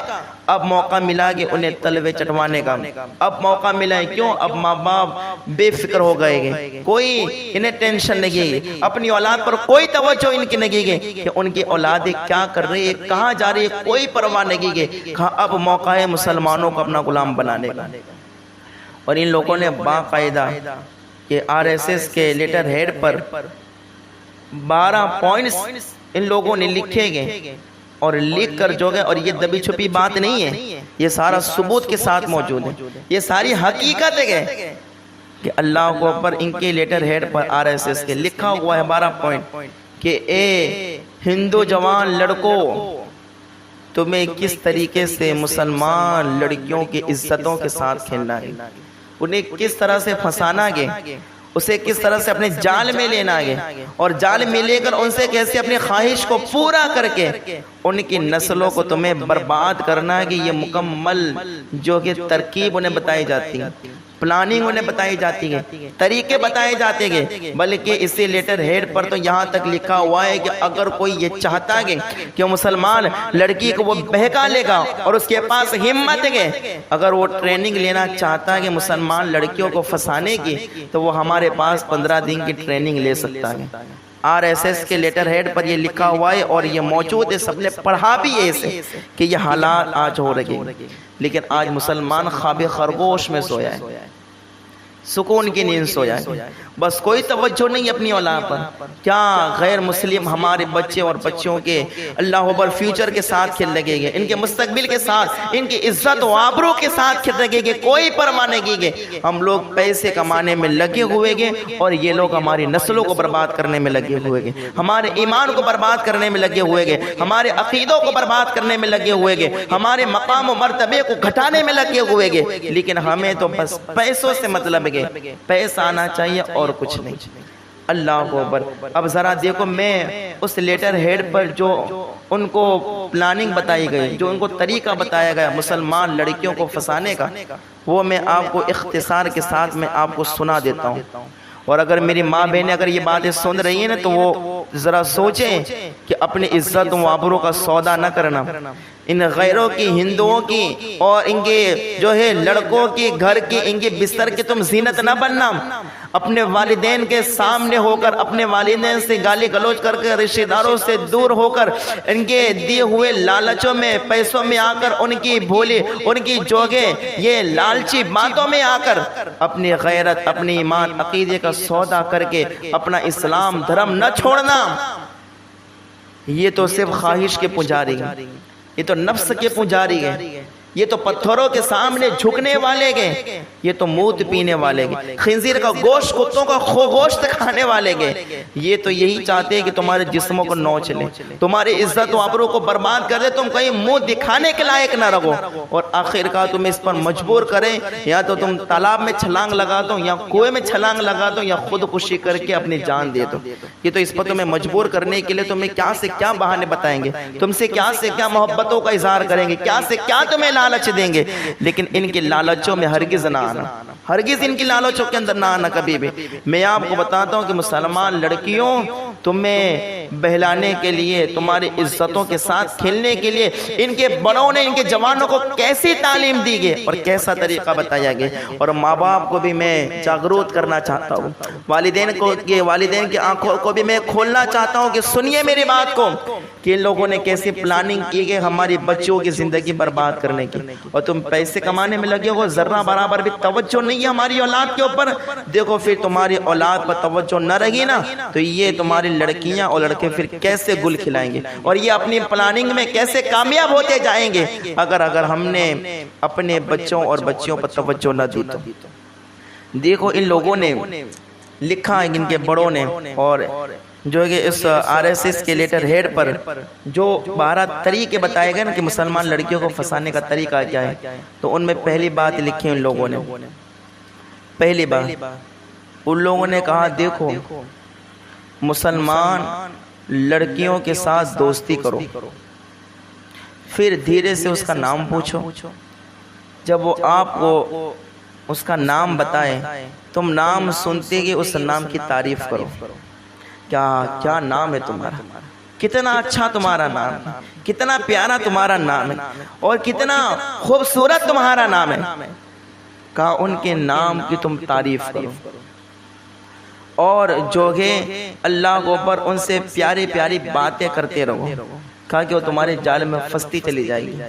اب موقع ملا کہ انہیں تلوے چٹوانے کا، اب موقع ملا ہے۔ کیوں؟ اب ماں باپ بے فکر ہو گئے ہیں، کوئی انہیں ٹینشن نہیں ہے، اپنی اولاد پر کوئی توجہ ان کی نہیں ہے کہ ان کی اولادیں کیا کر رہی ہے، کہاں جا رہی ہے، کوئی پرواہ نہیں ہے۔ اب موقع ہے مسلمانوں کو اپنا غلام بنانے کا۔ اور ان لوگوں نے باقاعدہ کہ RSS کے لیٹر ہیڈ پر 12 پوائنٹس ان لوگوں نے لکھے گئے اور لکھ کر جو گئے، اور یہ دبی چھپی بات نہیں ہے، یہ سارا ثبوت کے ساتھ موجود ہے، یہ ساری حقیقت ہے کہ اللہ کو اوپر ان کے لیٹر ہیڈ پر RSS کے لکھا ہوا ہے 12 پوائنٹ کہ اے ہندو جوان لڑکوں، تمہیں کس طریقے سے مسلمان لڑکیوں کی عزتوں کے ساتھ کھیلنا ہے، انہیں کس طرح سے پھنسانا ہے، اسے کس طرح سے اپنے جال میں لینا ہے، اور جال میں لے کر ان سے کیسے اپنی خواہش کو پورا کر کے ان کی نسلوں کو تمہیں برباد کرنا ہے، کہ یہ مکمل جو کہ ترکیب انہیں بتائی جاتی ہے، پلاننگ انہیں بتائی جاتی ہے، طریقے بتائے جاتے ہیں۔ بلکہ اسی لیٹر ہیڈ پر تو یہاں تک لکھا ہوا ہے کہ اگر کوئی یہ چاہتا ہے کہ مسلمان لڑکی کو وہ بہکا لے گا اور اس کے پاس ہمت ہے، اگر وہ ٹریننگ لینا چاہتا ہے کہ مسلمان لڑکیوں کو پھنسانے کی، تو وہ ہمارے پاس 15 دن کی ٹریننگ لے سکتا ہے۔ RSS کے لیٹر ہیڈ پر یہ لکھا ہوا ہے اور یہ موجود ہے، سب نے پڑھا بھی ہے اسے کہ یہ حالات آج ہو رہے ہیں، لیکن آج مسلمان خواب خرگوش میں سویا ہے، سکون کی نیند سویا ہے، بس کوئی توجہ نہیں اپنی اولاد پر۔ کیا غیر مسلم ہمارے بچے اور بچوں کے اللہ اکبر فیوچر کے ساتھ کھیل لگے گے، ان کے مستقبل کے ساتھ، ان کی عزت و آبرو کے ساتھ کھیل لگے گے، کوئی پرواہ نہیں کی گے۔ ہم لوگ پیسے کمانے میں لگے ہوئے گے اور یہ لوگ ہماری نسلوں کو برباد کرنے میں لگے ہوئے گے، ہمارے ایمان کو برباد کرنے میں لگے ہوئے گے، ہمارے عقیدوں کو برباد کرنے میں لگے ہوئے گے، ہمارے مقام و مرتبے کو گھٹانے میں لگے ہوئے گے۔ لیکن ہمیں تو بس پیسوں سے مطلب ہے، پیسہ آنا چاہیے اور کچھ نہیں۔ اللہ کو اکبر۔ اب ذرا دیکھو، میں اس لیٹر ہیڈ پر جو ان کو پلاننگ بتائی گئی، جو ان کو طریقہ بتایا گیا مسلمان لڑکیوں کو پھنسانے کا، وہ میں آپ کو اختصار کے ساتھ میں آپ کو سنا دیتا ہوں۔ اور اگر میری ماں بہنیں اگر یہ باتیں سن رہی ہیں نا، تو وہ ذرا سوچیں کہ اپنی عزت و آبرو کا سودا نہ کرنا، ان غیروں کی، ہندوؤں کی اور ان کے جو ہے لڑکوں کی گھر کی، ان کے بستر کی تم زینت نہ بننا۔ اپنے والدین کے سامنے ہو کر، اپنے والدین سے گالی گلوچ کر کے، رشتہ داروں سے دور ہو کر، ان کے دیے ہوئے لالچوں میں، پیسوں میں آ کر، ان کی بھولی، ان کی جوگے، یہ لالچی باتوں میں آ کر اپنی غیرت، اپنی ایمان، عقیدے کا سودا کر کے اپنا اسلام دھرم نہ چھوڑنا۔ یہ تو صرف خواہش کے پجاری ہیں، یہ تو نفس کے پجاری ہیں، یہ تو پتھروں کے سامنے جھکنے والے گے، یہ تو موت پینے والے گے، خنزیر کا گوشت، کتوں کا گوشت کھانے والے گے۔ یہ تو یہی چاہتے ہیں کہ تمہارے جسموں کو نوچ لیں، تمہاری عزت و آبرو کو برباد کر دے، تم کہیں منہ دکھانے کے لائق نہ رہو، اور آخر کار تم اس پر مجبور کریں، یا تو تم تالاب میں چھلانگ لگا دو، یا کنویں میں چھلانگ لگا دو، یا خودکشی کر کے اپنی جان دے دو۔ یہ تو اس پر تمہیں مجبور کرنے کے لیے تمہیں کیا سے کیا بہانے بتائیں گے، تم سے کیا محبتوں کا اظہار کریں گے، کیا سے کیا تمہیں لالچ دیں گے، لیکن ان کی لالچوں میں ہرگز نہ آنا، ہرگز ان کی لالچوں کے اندر نہ آنا کبھی بھی۔ میں آپ کو بتاتا ہوں کہ مسلمان لڑکیوں، تمہیں بہلانے کے لیے، تمہاری عزتوں کے ساتھ کھیلنے کے لیے ان کے بڑوں نے، ان کے جوانوں کو کیسی تعلیم دی گئی اور کیسا طریقہ بتایا گیا۔ اور ماں باپ کو بھی میں جاگروت کرنا چاہتا ہوں، والدین کی آنکھوں کو بھی میں کھولنا چاہتا ہوں کہ سنیے میری بات کو، کہ ان لوگوں نے کیسی پلاننگ کی گئی ہماری بچوں کی زندگی برباد کرنے کی، اور تم پیسے کمانے میں لگے ہو، ذرہ برابر بھی توجہ نہیں ہے ہماری اولاد کے اوپر۔ دیکھو پھر تمہاری اولاد پر توجہ نہ رہی نا، تو یہ تمہاری لڑکیاں اور لڑکے پھر کیسے گل کھلائیں گے، اور یہ اپنی پلاننگ میں کیسے کامیاب ہوتے جائیں گے، اگر ہم نے اپنے بچوں اور بچیوں پر توجہ نہ دی تو۔ دیکھو ان لوگوں نے لکھا ہے، ان کے بڑوں نے، اور جو کہ اس RSS کے لیٹر ہیڈ پر جو 12 طریقے بتائے گئے نا کہ مسلمان لڑکیوں کو پھنسانے کا طریقہ کیا ہے، تو ان میں پہلی بات لکھی ان لوگوں نے، پہلی بات ان لوگوں نے کہا، دیکھو مسلمان لڑکیوں کے ساتھ دوستی کرو، پھر دھیرے سے اس کا نام پوچھو، جب وہ آپ کو اس کا نام بتائے، تم نام سنتے گے اس نام کی تعریف کرو، کیا نام ہے تمہارا، کتنا اچھا تمہارا نام ہے، کتنا پیارا تمہارا نام ہے، اور کتنا خوبصورت تمہارا نام ہے، کہا ان کے نام کی تم تعریف کرو، اور جو ہے اللہ کو اوپر ان سے پیاری پیاری باتیں کرتے رہو، کہا کہ وہ تمہارے جال میں پھنستی چلی جائے گی۔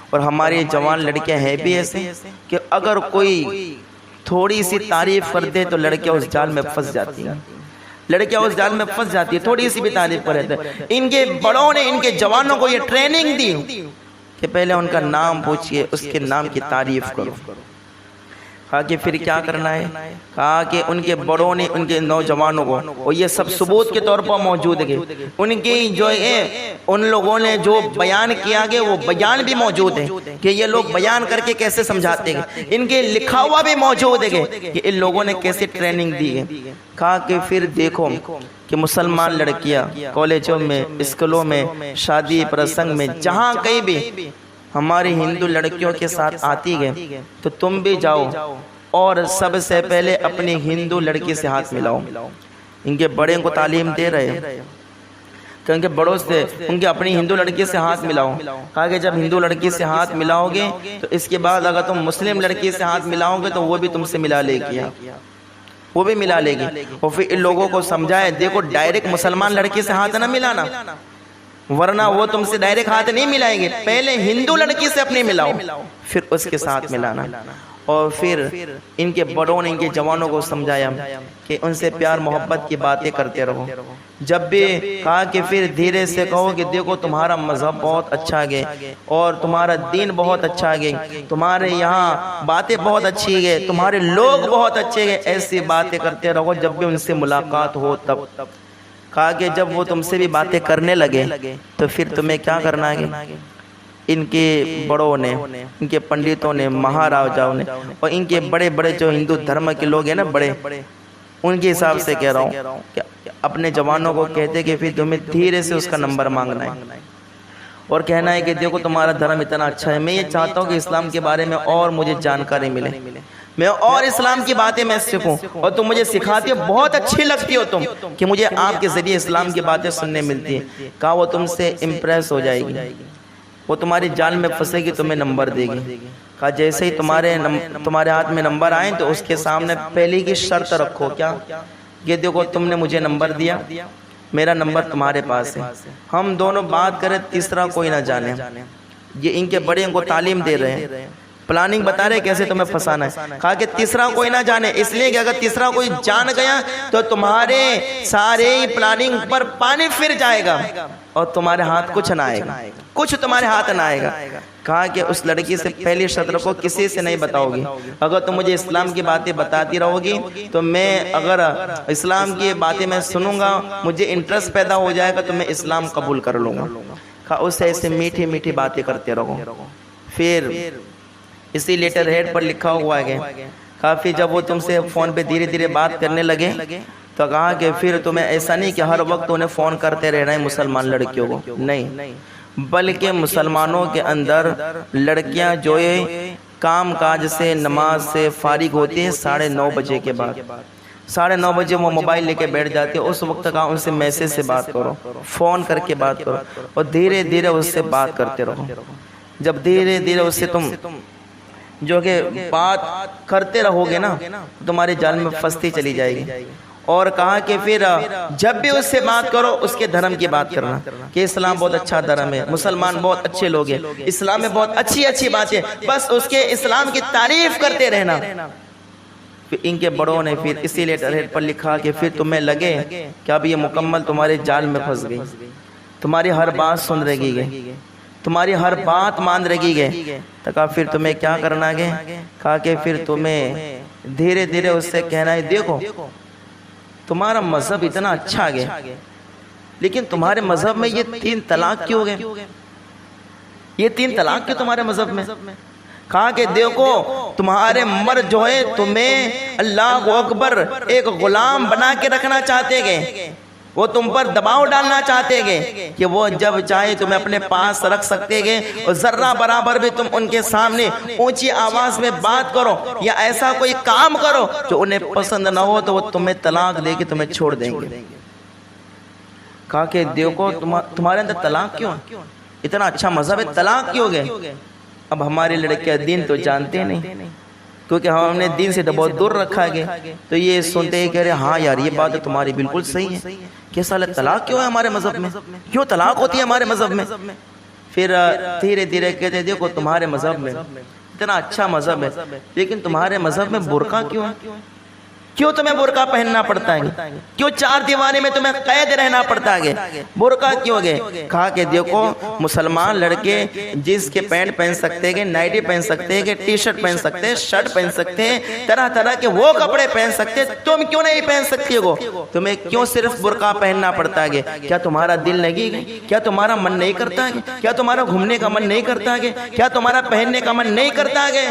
اور ہماری جوان لڑکیاں ہیں بھی ایسے کہ اگر کوئی تھوڑی سی تعریف کر دے تو لڑکیاں اس جال میں پھنس جاتی ہیں، لڑکیاں اس جال میں پھنس جاتی ہے، تھوڑی سی بھی تعریف کرے تو۔ ان کے بڑوں نے ان کے جوانوں کو یہ ٹریننگ دی کہ پہلے ان کا نام پوچھئے، اس کے نام کی تعریف کرو۔ کہا کہ پھر کیا کرنا ہے؟ کہا کہ ان کے بڑوں نے ان کے نوجوانوں کو، اور یہ سب ثبوت کے طور پر موجود ہے، ان کی جو ہے ان لوگوں نے جو بیان کیا گیا وہ بیان بھی موجود ہے کہ یہ لوگ بیان کر کے کیسے سمجھاتے ہیں، ان کے لکھا ہوا بھی موجود ہے کہ ان لوگوں نے کیسے ٹریننگ دی ہے۔ کہا کہ پھر دیکھو کہ مسلمان لڑکیاں کالجوں میں، اسکولوں میں، شادی پرسنگ میں، جہاں کہیں بھی ہماری ہندو لڑکیوں کے ساتھ آتی ہے تو تم بھی جاؤ اور سب سے پہلے اپنی ہندو لڑکی سے ہاتھ ملاؤ۔ ان کے بڑے کو تعلیم دے رہے ہیں کہ ان کے بڑوں سے ان کے اپنی ہندو لڑکی سے ہاتھ ملاؤ۔ کہا کہ جب ہندو لڑکی سے ہاتھ ملاؤ گے تو اس کے بعد اگر تم مسلم لڑکی سے ہاتھ ملاؤ گے تو وہ بھی تم سے ملا لے گی، وہ بھی ملا لے گی۔ اور پھر ان لوگوں کو سمجھائے دیکھو ڈائریکٹ مسلمان لڑکی سے ہاتھ نہ ملانا، ورنہ وہ تم سے ڈائریکٹ ہاتھ نہیں ملائیں گے، پہلے ہندو لڑکی سے اپنی ملاؤ پھر اس کے ساتھ ملانا۔ اور پھر ان کے بڑوں نے ان کے جوانوں کو سمجھایا کہ ان سے پیار محبت کی باتیں کرتے رہو۔ جب بھی کہا کہ پھر دھیرے سے کہو کہ دیکھو تمہارا مذہب بہت اچھا ہے اور تمہارا دین بہت اچھا ہے، تمہارے یہاں باتیں بہت اچھی ہے، تمہارے لوگ بہت اچھے ہیں، ایسی باتیں کرتے رہو جب بھی ان سے ملاقات ہو تب۔ کہا کہ جب وہ تم سے بھی باتیں کرنے لگے تو پھر تمہیں کیا کرنا ہے؟ ان کے بڑوں نے، ان کے پنڈتوں نے، مہاراجاؤں نے اور ان کے بڑے بڑے جو ہندو دھرم کے لوگ ہیں نا بڑے، ان کے حساب سے کہہ رہا ہوں کہ اپنے جوانوں کو کہتے کہ پھر تمہیں دھیرے سے اس کا نمبر مانگنا ہے اور کہنا ہے کہ دیکھو تمہارا دھرم اتنا اچھا ہے، میں یہ چاہتا ہوں کہ اسلام کے بارے میں اور مجھے جانکاری ملے، میں اور اسلام کی باتیں میں سیکھوں، اور تم مجھے سکھاتی ہو، بہت اچھی لگتی ہو تم کہ مجھے آپ کے ذریعے اسلام کی باتیں سننے ملتی ہیں۔ کہا وہ تم سے امپریس ہو جائے گی، وہ تمہاری جال میں پھنسے گی، تمہیں نمبر دے گی۔ کہا جیسے ہی تمہارے ہاتھ میں نمبر آئیں تو اس کے سامنے پہلی کی شرط رکھو، کیا؟ یہ دیکھو تم نے مجھے نمبر دیا، میرا نمبر تمہارے پاس ہے، ہم دونوں بات کریں، تیسرا کوئی نہ جانے۔ یہ ان کے بڑے ان کو تعلیم دے رہے ہیں، پلاننگ بتا رہے کیسے تمہیں پھنسانا ہے۔ کہا کہ تیسرا کوئی نہ جانے، اس لیے کہ اگر تیسرا کوئی جان گیا تو تمہارے سارے پلاننگ پر پانی پھر جائے گا اور تمہارے ہاتھ کچھ نہ آئے گا، کچھ تمہارے ہاتھ نہ آئے گا۔ کہا کہ اس لڑکی سے پہلی شرط رکھو کسی سے نہیں بتاؤ گی، اگر تم مجھے اسلام کی باتیں بتاتی رہو گی تو میں اگر اسلام کی باتیں میں سنوں گا، مجھے انٹرسٹ پیدا ہو جائے گا تو میں اسلام قبول کر لوں گا۔ کہا اس سے ایسے میٹھی میٹھی باتیں کرتے رہو۔ پھر اسی لیٹر ہیڈ پر لکھا ہوا ہے کافی جب وہ تم سے فون پہ دھیرے دھیرے بات کرنے لگے تو کہا کہ پھر تمہیں ایسا نہیں کہ ہر وقت انہیں فون کرتے رہنا ہے مسلمان لڑکیوں کو، نہیں، بلکہ مسلمانوں کے اندر لڑکیاں جو ہے کام کاج سے، نماز سے فارغ ہوتی ہیں 9:30 بجے کے بعد، 9:30 بجے وہ موبائل لے کے بیٹھ جاتے ہیں، اس وقت کہا ان سے میسج سے بات کرو، فون کر کے بات کرو اور دھیرے دھیرے اس سے بات کرتے رہو۔ جب دھیرے دھیرے اس سے تم جو کہ بات کرتے رہو گے نا تمہارے جال میں پھنستی چلی جائے گی۔ اور کہا کہ پھر جب بھی اس سے بات کرو اس کے دھرم کی بات کرنا کہ اسلام بہت اچھا دھرم ہے، مسلمان بہت اچھے لوگ ہیں، اسلام میں بہت اچھی اچھی باتیں، بس اس کے اسلام کی تعریف کرتے رہنا۔ پھر ان کے بڑوں نے پھر اسی لیٹر ہیڈ پر لکھا کہ پھر تمہیں لگے کہ اب یہ مکمل تمہارے جال میں پھنس گئی، تمہاری ہر بات سن رہی گئی، تمہاری ہر بات مان رہی گئی، تو کہا پھر تمہیں کیا کرنا ہے؟ کہا کہ پھر تمہیں دھیرے دھیرے اس سے کہنا ہے دیکھو تمہارا مذہب اتنا اچھا ہے لیکن تمہارے مذہب میں یہ 3 طلاق کیوں گئے؟ یہ 3 طلاق کیوں تمہارے مذہب میں؟ کہا کہ دیکھو تمہارے مرد جو ہے تمہیں اللہ اکبر ایک غلام بنا کے رکھنا چاہتے گے، وہ تم پر دباؤ ڈالنا چاہتے گے کہ وہ جب چاہے تمہیں اپنے پاس رکھ سکتے گے اور ذرہ برابر بھی تم ان کے سامنے اونچی آواز میں بات کرو یا ایسا کوئی کام کرو جو انہیں پسند نہ ہو تو وہ تمہیں طلاق دے کے تمہیں چھوڑ دیں گے۔ کہا کہ دیکھو تمہارے اندر طلاق کیوں؟ اتنا اچھا مذہب ہے، طلاق کیوں گئے؟ اب ہمارے لڑکے دین تو جانتے نہیں کیونکہ ہم نے دین سے بہت دور رکھا گیا، تو یہ سنتے ہی کہہ رہے ہاں یار یہ بات تمہاری بالکل صحیح ہے، کیسا طلاق کیوں ہے ہمارے مذہب میں، کیوں طلاق ہوتی ہے ہمارے مذہب میں؟ پھر دھیرے دھیرے کہتے دیکھو تمہارے مذہب میں اتنا اچھا مذہب ہے، لیکن تمہارے مذہب میں برقع کیوں ہے؟ کیوں تمہیں برقع پہننا پڑتا ہے؟ کیوں چار دیوانے میں تمہیں قید رہنا پڑتا ہے؟ برقع کیوں گئے؟ کہا کہ دیکھو مسلمان لڑکے جس کے پینٹ پہن سکتے ہیں، نائٹی پہن سکتے ہیں، ٹی شرٹ پہن سکتے ہیں، شرٹ پہن سکتے ہیں، طرح طرح کے وہ کپڑے پہن سکتے ہیں، تم کیوں نہیں پہن سکتی ہو؟ تمہیں کیوں صرف برقع پہننا پڑتا ہے؟ کیا تمہارا دل لگے گا؟ کیا تمہارا من نہیں کرتا ہے؟ کیا تمہارا گھومنے کا من نہیں کرتا ہے؟ کیا تمہارا پہننے کا من نہیں کرتا ہے؟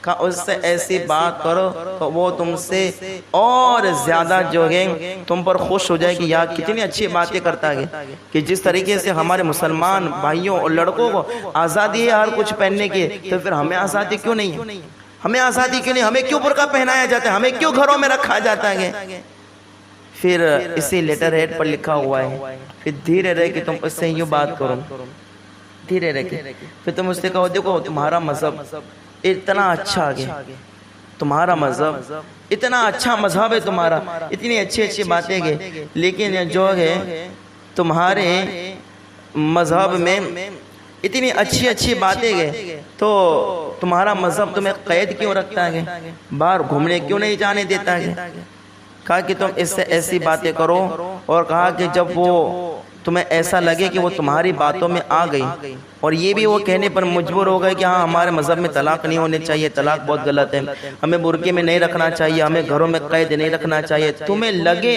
کہا اس سے ایسی بات کرو تو وہ تم سے اور زیادہ جو ہے تم پر خوش ہو جائے کہ یار کتنی اچھی باتیں کرتا ہے، کہ جس طریقے سے ہمارے مسلمان بھائیوں اور لڑکوں کو آزادی ہے ہر کچھ پہننے کی، تو پھر ہمیں آزادی کیوں نہیں ہے؟ ہمیں آزادی کیوں نہیں؟ ہمیں کیوں برقع پہنایا جاتا ہے؟ ہمیں کیوں گھروں میں رکھا جاتا ہے؟ پھر اسی لیٹر ہیڈ پر لکھا ہوا ہے، پھر دھیرے رہ کے تم اس سے یوں بات کرو، دھیرے رہ کے پھر تم اس سے کہو دیکھو تمہارا مذہب اتنا اچھا ہے، تمہارا مذہب اتنا اچھا مذہب ہے تمہارا، اتنی اچھی اچھی باتیں گے، لیکن جو ہے تمہارے مذہب میں اتنی اچھی اچھی باتیں گے تو تمہارا مذہب تمہیں قید کیوں رکھتا ہے؟ باہر گھومنے کیوں نہیں جانے دیتا ہے؟ کہا کہ تم اس سے ایسی باتیں کرو، اور کہا کہ جب وہ تمہیں ایسا لگے کہ وہ تمہاری باتوں میں آ گئی اور یہ بھی وہ کہنے پر مجبور ہو گئے کہ ہاں ہمارے مذہب میں طلاق نہیں ہونے چاہیے، طلاق بہت غلط ہے، ہمیں برقعے میں نہیں رکھنا چاہیے، ہمیں گھروں میں قید نہیں رکھنا چاہیے، تمہیں لگے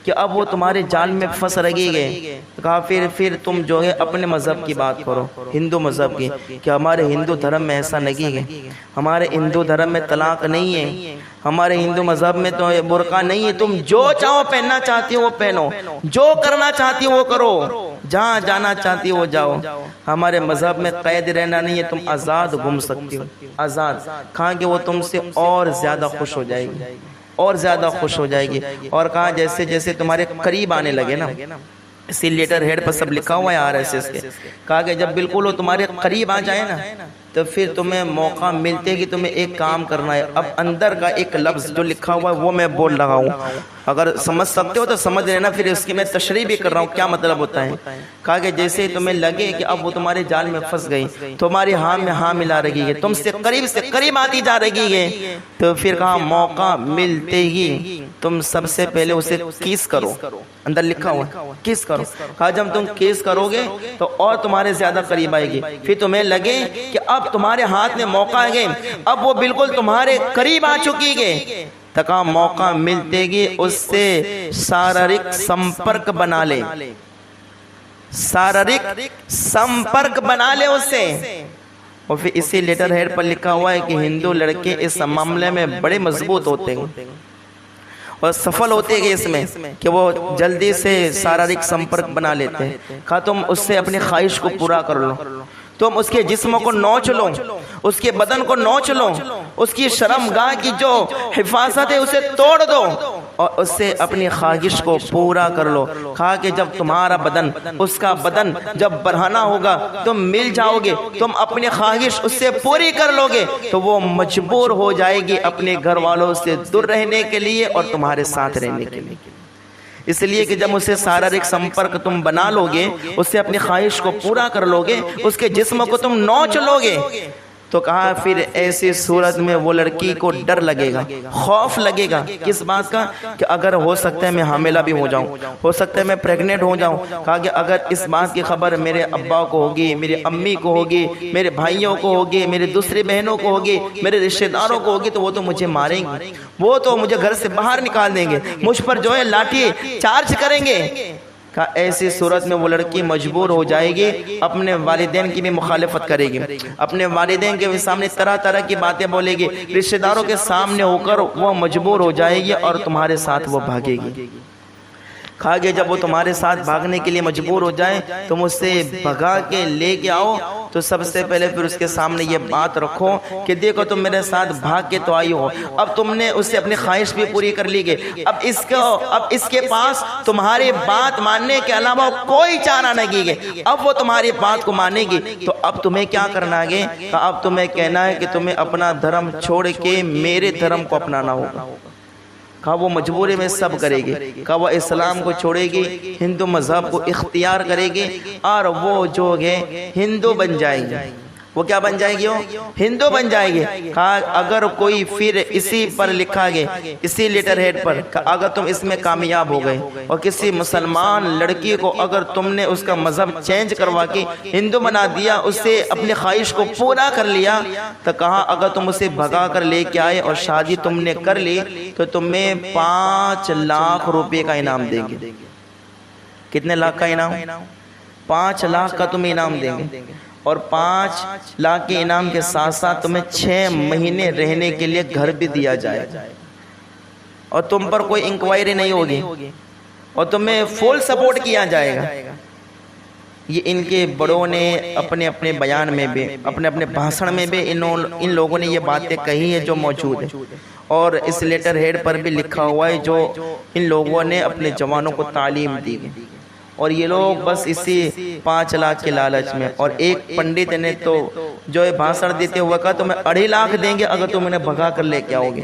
کہ اب وہ تمہارے جال میں پھنس رہی گئے، کہا پھر تم جو ہے اپنے مذہب کی بات کرو، ہندو مذہب کی، کہ ہمارے ہندو دھرم میں ایسا نہیں ہے، ہمارے ہندو دھرم میں طلاق نہیں ہے، ہمارے ہندو مذہب میں تو برقع نہیں ہے، تم جو چاہو پہننا چاہتی ہو وہ پہنو، جو کرنا چاہتی ہو وہ کرو، جہاں جانا چاہتی ہو جاؤ، ہمارے مذہب میں قید رہنا نہیں ہے، تم آزاد گھوم سکتی ہو، آزاد۔ کہا کہ وہ تم سے اور زیادہ خوش ہو جائے گی، اور زیادہ خوش ہو جائے گی، اور کہا جیسے جیسے تمہارے قریب آنے لگے نا، اسی لیٹر ہیڈ پر سب لکھا ہوا ہے RSS کے، کہا کہ جب بالکل وہ تمہارے قریب آ جائے نا تو پھر تمہیں موقع ملتے کہ تمہیں ایک کام کرنا ہے، اب اندر کا ایک لفظ جو لکھا ہوا ہے وہ میں بول رہا ہوں، اگر سمجھ سکتے ہو تو سمجھ لینا، پھر اس کی میں تشریح بھی کر رہا ہوں کیا مطلب ہوتا ہے۔ کہا کہ جیسے تمہیں لگے کہ اب وہ تمہارے جال میں پھنس گئی، تمہاری ہاں میں ہاں ملا رہی ہے، تم سے قریب آتی جا رہی ہے، تو پھر کہا موقع ملتے ہی تم سب سے پہلے اسے کیس کرو، اندر لکھا ہوا کیس کرو۔ کہا جب تم کیس کرو گے تو اور تمہارے زیادہ قریب آئے گی، پھر تمہیں لگے کہ اب تمہارے ہاتھ میں موقع ہے، اب وہ بالکل تمہارے قریب آ چکی ہے، تکا موقع ملتے گی اس سے شاریرک سمپرک بنا لے، شاریرک سمپرک بنا لے اس سے۔ اور پھر اسی لیٹر ہیڈ پر لکھا ہوا ہے کہ ہندو لڑکے اس معاملے میں بڑے مضبوط ہوتے ہیں اور سفل ہوتے ہیں اس میں کہ وہ جلدی سے شاریرک سمپرک بنا لیتے ہیں۔ کہا تم اس سے اپنی خواہش کو پورا کر لو، تم اس کے جسم کو نوچ لو، اس کے بدن کو نوچ لو، اس کی شرمگاہ کی جو حفاظت ہے اسے توڑ دو اور اس سے اپنی خواہش کو پورا کر لو۔ کہا کہ جب تمہارا بدن اس کا بدن جب برہنہ ہوگا تم مل جاؤ گے، تم اپنی خواہش اس سے پوری کر لو گے تو وہ مجبور ہو جائے گی اپنے گھر والوں سے دور رہنے کے لیے اور تمہارے ساتھ رہنے کے لیے، اس لیے کہ جب اسے شاریرک سمپرک تم بنا لو گے، اس سے اپنی خواہش کو پورا کر لو گے، اس کے جسم کو تم نوچ لو گے، تو کہا پھر ایسی صورت میں وہ لڑکی کو ڈر لگے گا، خوف لگے گا، کس بات کا؟ کہ اگر ہو سکتا ہے میں حاملہ بھی ہو جاؤں، ہو سکتا ہے میں پریگننٹ ہو جاؤں۔ کہا کہ اگر اس بات کی خبر میرے ابا کو ہوگی، میری امی کو ہوگی، میرے بھائیوں کو ہوگی، میری دوسری بہنوں کو ہوگی، میرے رشتہ داروں کو ہوگی تو وہ تو مجھے ماریں گے، وہ تو مجھے گھر سے باہر نکال دیں گے، مجھ پر جو ہے لاٹھی چارج کریں گے۔ کہ ایسی صورت میں وہ لڑکی مجبور ہو جائے گی، اپنے والدین کی بھی مخالفت کرے گی، اپنے والدین کے سامنے طرح طرح کی باتیں بولے گی، رشتہ داروں کے سامنے ہو کر وہ مجبور ہو جائے گی اور تمہارے ساتھ وہ بھاگے گی۔ کہا کہ جب وہ تمہارے ساتھ بھاگنے کے لیے مجبور ہو جائے تم اس سے بھگا کے لے کے آؤ تو سب سے پہلے پھر اس کے سامنے یہ بات رکھو کہ دیکھو تم میرے ساتھ بھاگ کے تو آئی ہو، اب تم نے اس سے اپنی خواہش بھی پوری کر لی گئی، اب اس کے پاس تمہاری بات ماننے کے علاوہ کوئی چارہ نہیں ہے، اب وہ تمہاری بات کو مانے گی تو اب تمہیں کیا کرنا ہے؟ اب تمہیں کہنا ہے کہ تمہیں اپنا دھرم چھوڑ کے میرے دھرم کو اپنانا ہوگا۔ کہا وہ مجبوری میں سب کرے گی، کہا وہ اسلام کو چھوڑے گی، ہندو مذہب کو اختیار کرے گی اور وہ جو ہے ہندو بن جائے گی، وہ کیا بن جائے گی؟ وہ ہندو بن جائے گی۔ کہا اگر کوئی پھر اسی پر لکھا گیا، اسی لیٹر ہیڈ پر، اگر تم اس میں کامیاب ہو گئے اور کسی مسلمان لڑکی کو اگر تم نے اس کا مذہب چینج کروا کے ہندو بنا دیا، اس سے اپنی خواہش کو پورا کر لیا، تو کہا اگر تم اسے بھگا کر لے کے آئے اور شادی تم نے کر لی تو تمہیں 5 لاکھ روپے کا انعام دیں گے۔ کتنے لاکھ کا انعام؟ 5 لاکھ کا تمہیں انعام دیں گے، اور 5 لاکھ کے انعام کے ساتھ ساتھ تمہیں 6 مہینے رہنے کے لیے گھر بھی دیا جائے گا، اور تم پر کوئی انکوائری نہیں ہوگی، اور تمہیں فل سپورٹ کیا جائے گا۔ یہ ان کے بڑوں نے اپنے اپنے بیان میں بھی، اپنے اپنے بھاشن میں بھی ان لوگوں نے یہ باتیں کہی ہیں جو موجود ہیں، اور اس لیٹر ہیڈ پر بھی لکھا ہوا ہے جو ان لوگوں نے اپنے جوانوں کو تعلیم دی ہے۔ اور یہ لوگ بس اسی 5 لاکھ کے لالچ میں، اور ایک پنڈت نے تو جو بھاشن دیتے ہوئے کہا تمہیں 2.5 لاکھ دیں گے اگر تم انہیں بھگا کر لے کے آؤ گے۔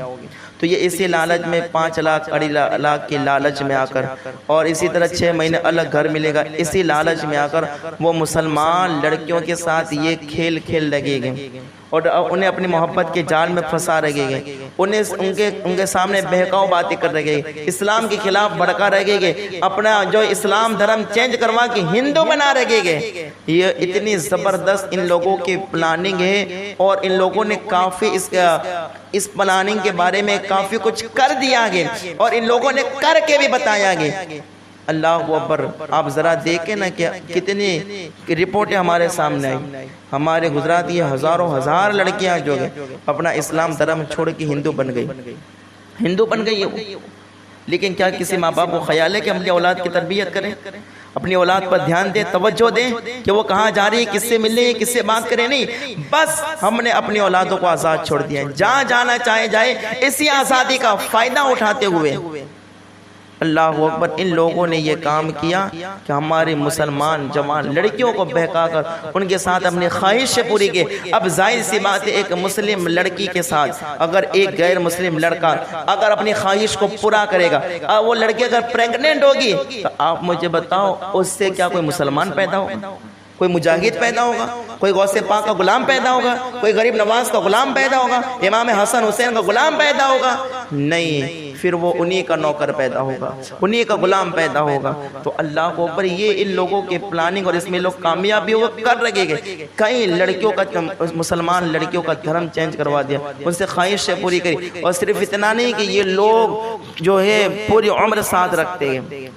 تو یہ اسی لالچ میں 5 لاکھ 2.5 لاکھ کے لالچ میں آ کر، اور اسی طرح 6 مہینے الگ گھر ملے گا، اسی لالچ میں آ کر وہ مسلمان لڑکیوں کے ساتھ یہ کھیل کھیل لگے گئے، اور انہیں اپنی محبت کے جال میں پھنسا رہے گئے، ان کے سامنے بہکاؤ باتیں کر رہے گئے، اسلام کے خلاف بھڑکا رہے گئے، اپنا جو اسلام دھرم چینج کروا کے ہندو بنا رہے گئے۔ یہ اتنی زبردست ان لوگوں کی پلاننگ ہے، اور ان لوگوں نے کافی اس پلاننگ کے بارے میں کافی کچھ کر دیا گیا، اور ان لوگوں نے کر کے بھی بتایا گیا۔ اللہ اکبر! آپ ذرا دیکھیں نا کہ کتنی رپورٹیں ہمارے سامنے آئی۔ ہمارے گجرات یہ ہزاروں ہزار لڑکیاں جو ہے اپنا اسلام دھرم چھوڑ کے ہندو بن گئی ہے۔ لیکن کیا کسی ماں باپ کو خیال ہے کہ اپنی اولاد کی تربیت کریں، اپنی اولاد پر دھیان دیں، توجہ دیں کہ وہ کہاں جا رہی ہے، کس سے ملنے ہے، کس سے بات کرے؟ نہیں، بس ہم نے اپنی اولادوں کو آزاد چھوڑ دیا ہے، جہاں جانا چاہے جائے، اسی آزادی کا فائدہ اٹھاتے ہوئے۔ اللہ اکبر! ان لوگوں نے یہ کام کیا کہ ہماری مسلمان جوان لڑکیوں کو بہکا کر ان کے ساتھ اپنی خواہش سے پوری کی۔ اب ظاہر سی بات ہے ایک مسلم لڑکی کے ساتھ اگر ایک غیر مسلم لڑکا اگر اپنی خواہش کو پورا کرے گا، وہ لڑکی اگر پریگننٹ ہوگی تو آپ مجھے بتاؤ اس سے کیا کوئی مسلمان پیدا ہوگا؟ کوئی مجاہد پیدا ہوگا؟ کوئی غوث پاک کا غلام پیدا ہوگا؟ کوئی غریب نواز کا غلام پیدا ہوگا؟ امام حسن حسین کا غلام پیدا ہوگا؟ نہیں، پھر وہ انہی کا نوکر پیدا ہوگا، انہی کا غلام پیدا ہوگا۔ تو اللہ کو اوپر یہ ان لوگوں کے پلاننگ، اور اس میں لوگ کامیابی ہو کر رہے گئے۔ کئی لڑکیوں کا، مسلمان لڑکیوں کا دھرم چینج کروا دیا، ان سے خواہش سے پوری کری، اور صرف اتنا نہیں کہ یہ لوگ جو ہے پوری عمر ساتھ رکھتے ہیں۔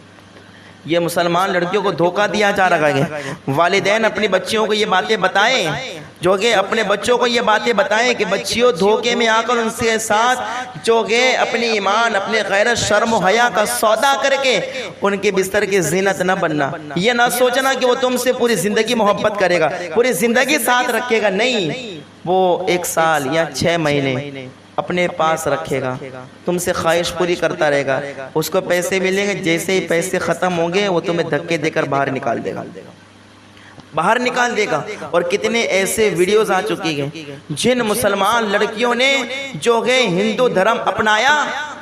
یہ مسلمان لڑکیوں کو دھوکہ دیا جا رہا ہے۔ والدین اپنی بچیوں کو یہ باتیں بتائیں، جو کہ اپنے بچوں کو یہ باتیں بتائیں کہ بچیوں دھوکے میں آ کر ان سے ساتھ جو کہ اپنی ایمان، اپنے غیرت، شرم و حیا کا سودا کر کے ان کے بستر کی زینت نہ بننا۔ یہ نہ سوچنا کہ وہ تم سے پوری زندگی محبت کرے گا، پوری زندگی ساتھ رکھے گا، نہیں، وہ 1 سال یا 6 مہینے اپنے پاس رکھے گا، تم سے خواہش پوری کرتا رہے گا، اس کو پیسے ملیں گے، جیسے ہی پیسے ختم ہوں گے وہ تمہیں دھکے دے کر باہر نکال دے گا۔ اور کتنے ایسے ویڈیوز آ چکی ہیں جن مسلمان لڑکیوں نے جو کہ ہندو دھرم اپنایا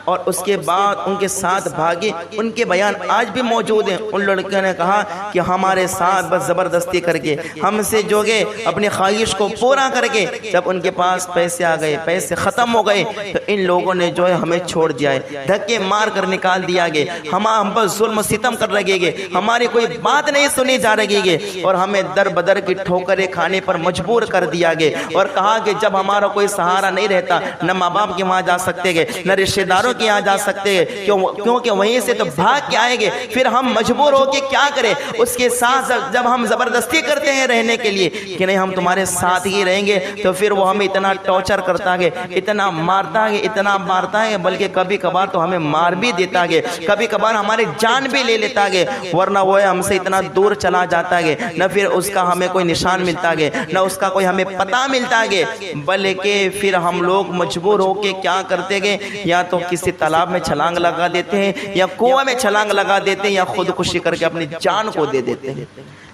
اور اس کے بعد ان کے ساتھ بھاگے، ان کے بیان آج بھی موجود ہیں۔ ان لڑکیوں نے کہا کہ ہمارے ساتھ بس زبردستی کر کے، ہم سے جو کہ اپنی خواہش کو پورا کر کے، جب ان کے پاس پیسے آ گئے، پیسے ختم ہو گئے، تو ان لوگوں نے جو ہے ہمیں چھوڑ دیا ہے، دھکے مار کر نکال دیا گیا، ہم پر ظلم و ستم کر رہے گئے، ہماری کوئی بات نہیں سنی جا رہی ہے، اور ہمیں در بدر کی ٹھوکریں کھانے پر مجبور کر دیا گیا، اور کہا کہ جب ہمارا کوئی سہارا نہیں رہتا، نہ ماں باپ کے وہاں جا سکتے گے، نہ رشتہ داروں کے یہاں جا سکتے ہیں، کیونکہ وہیں سے تو بھاگ کے آئیں گے، پھر ہم مجبور ہو کے کیا کریں؟ اس کے ساتھ جب ہم زبردستی کرتے ہیں رہنے کے لیے کہ نہیں ہم تمہارے ساتھ ہی رہیں گے، تو پھر وہ ہمیں اتنا ٹارچر کرتا ہے، اتنا مارتا ہے، بلکہ کبھی کبھار تو ہمیں مار بھی دیتا ہے، کبھی کبھار ہماری جان بھی لے لیتا ہے، ورنہ وہ ہم سے اتنا دور چلا جاتا ہے، نہ پھر اس کا ہمیں کوئی نشان ملتا ہے، نہ اس کا کوئی ہمیں پتہ ملتا ہے، بلکہ پھر ہم لوگ مجبور ہو کے کیا کرتے ہیں؟ یا تو کسی تالاب میں چھلانگ لگا دیتے ہیں، یا کنویں میں چھلانگ لگا دیتے ہیں، یا خودکشی کر کے اپنی جان کو دے دیتے ہیں۔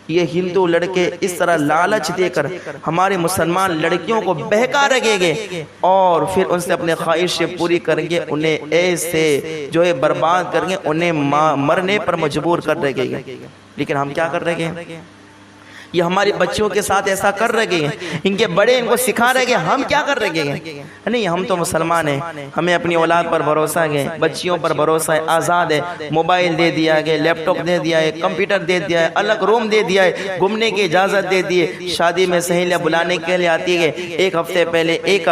یہ ہندو لڑکے اس طرح لالچ دے کر ہمارے مسلمان لڑکیوں کو بہکا رہے گے، اور پھر ان سے اپنے خواہشیں پوری کریں گے، انہیں ایسے جو ہے برباد کریں گے، انہیں مرنے پر مجبور کر رہے گے۔ لیکن ہم کیا کر رہے ہیں؟ یہ ہمارے بچوں کے ساتھ ایسا کر رہے ہیں، ان کے بڑے ان کو سکھا رہے ہیں، ہم کیا کر رہے ہیں؟ نہیں، ہم تو مسلمان ہیں، ہمیں اپنی اولاد پر بھروسہ ہے، بچیوں پر بھروسہ ہے، آزاد ہے، موبائل دے دیا ہے، لیپ ٹاپ دے دیا ہے، کمپیوٹر دے دیا ہے، الگ روم دے دیا ہے، گھومنے کی اجازت دے دی ہے، شادی میں سہیلیاں بلانے کے لیے آتی ہے، ایک ہفتے پہلے ایک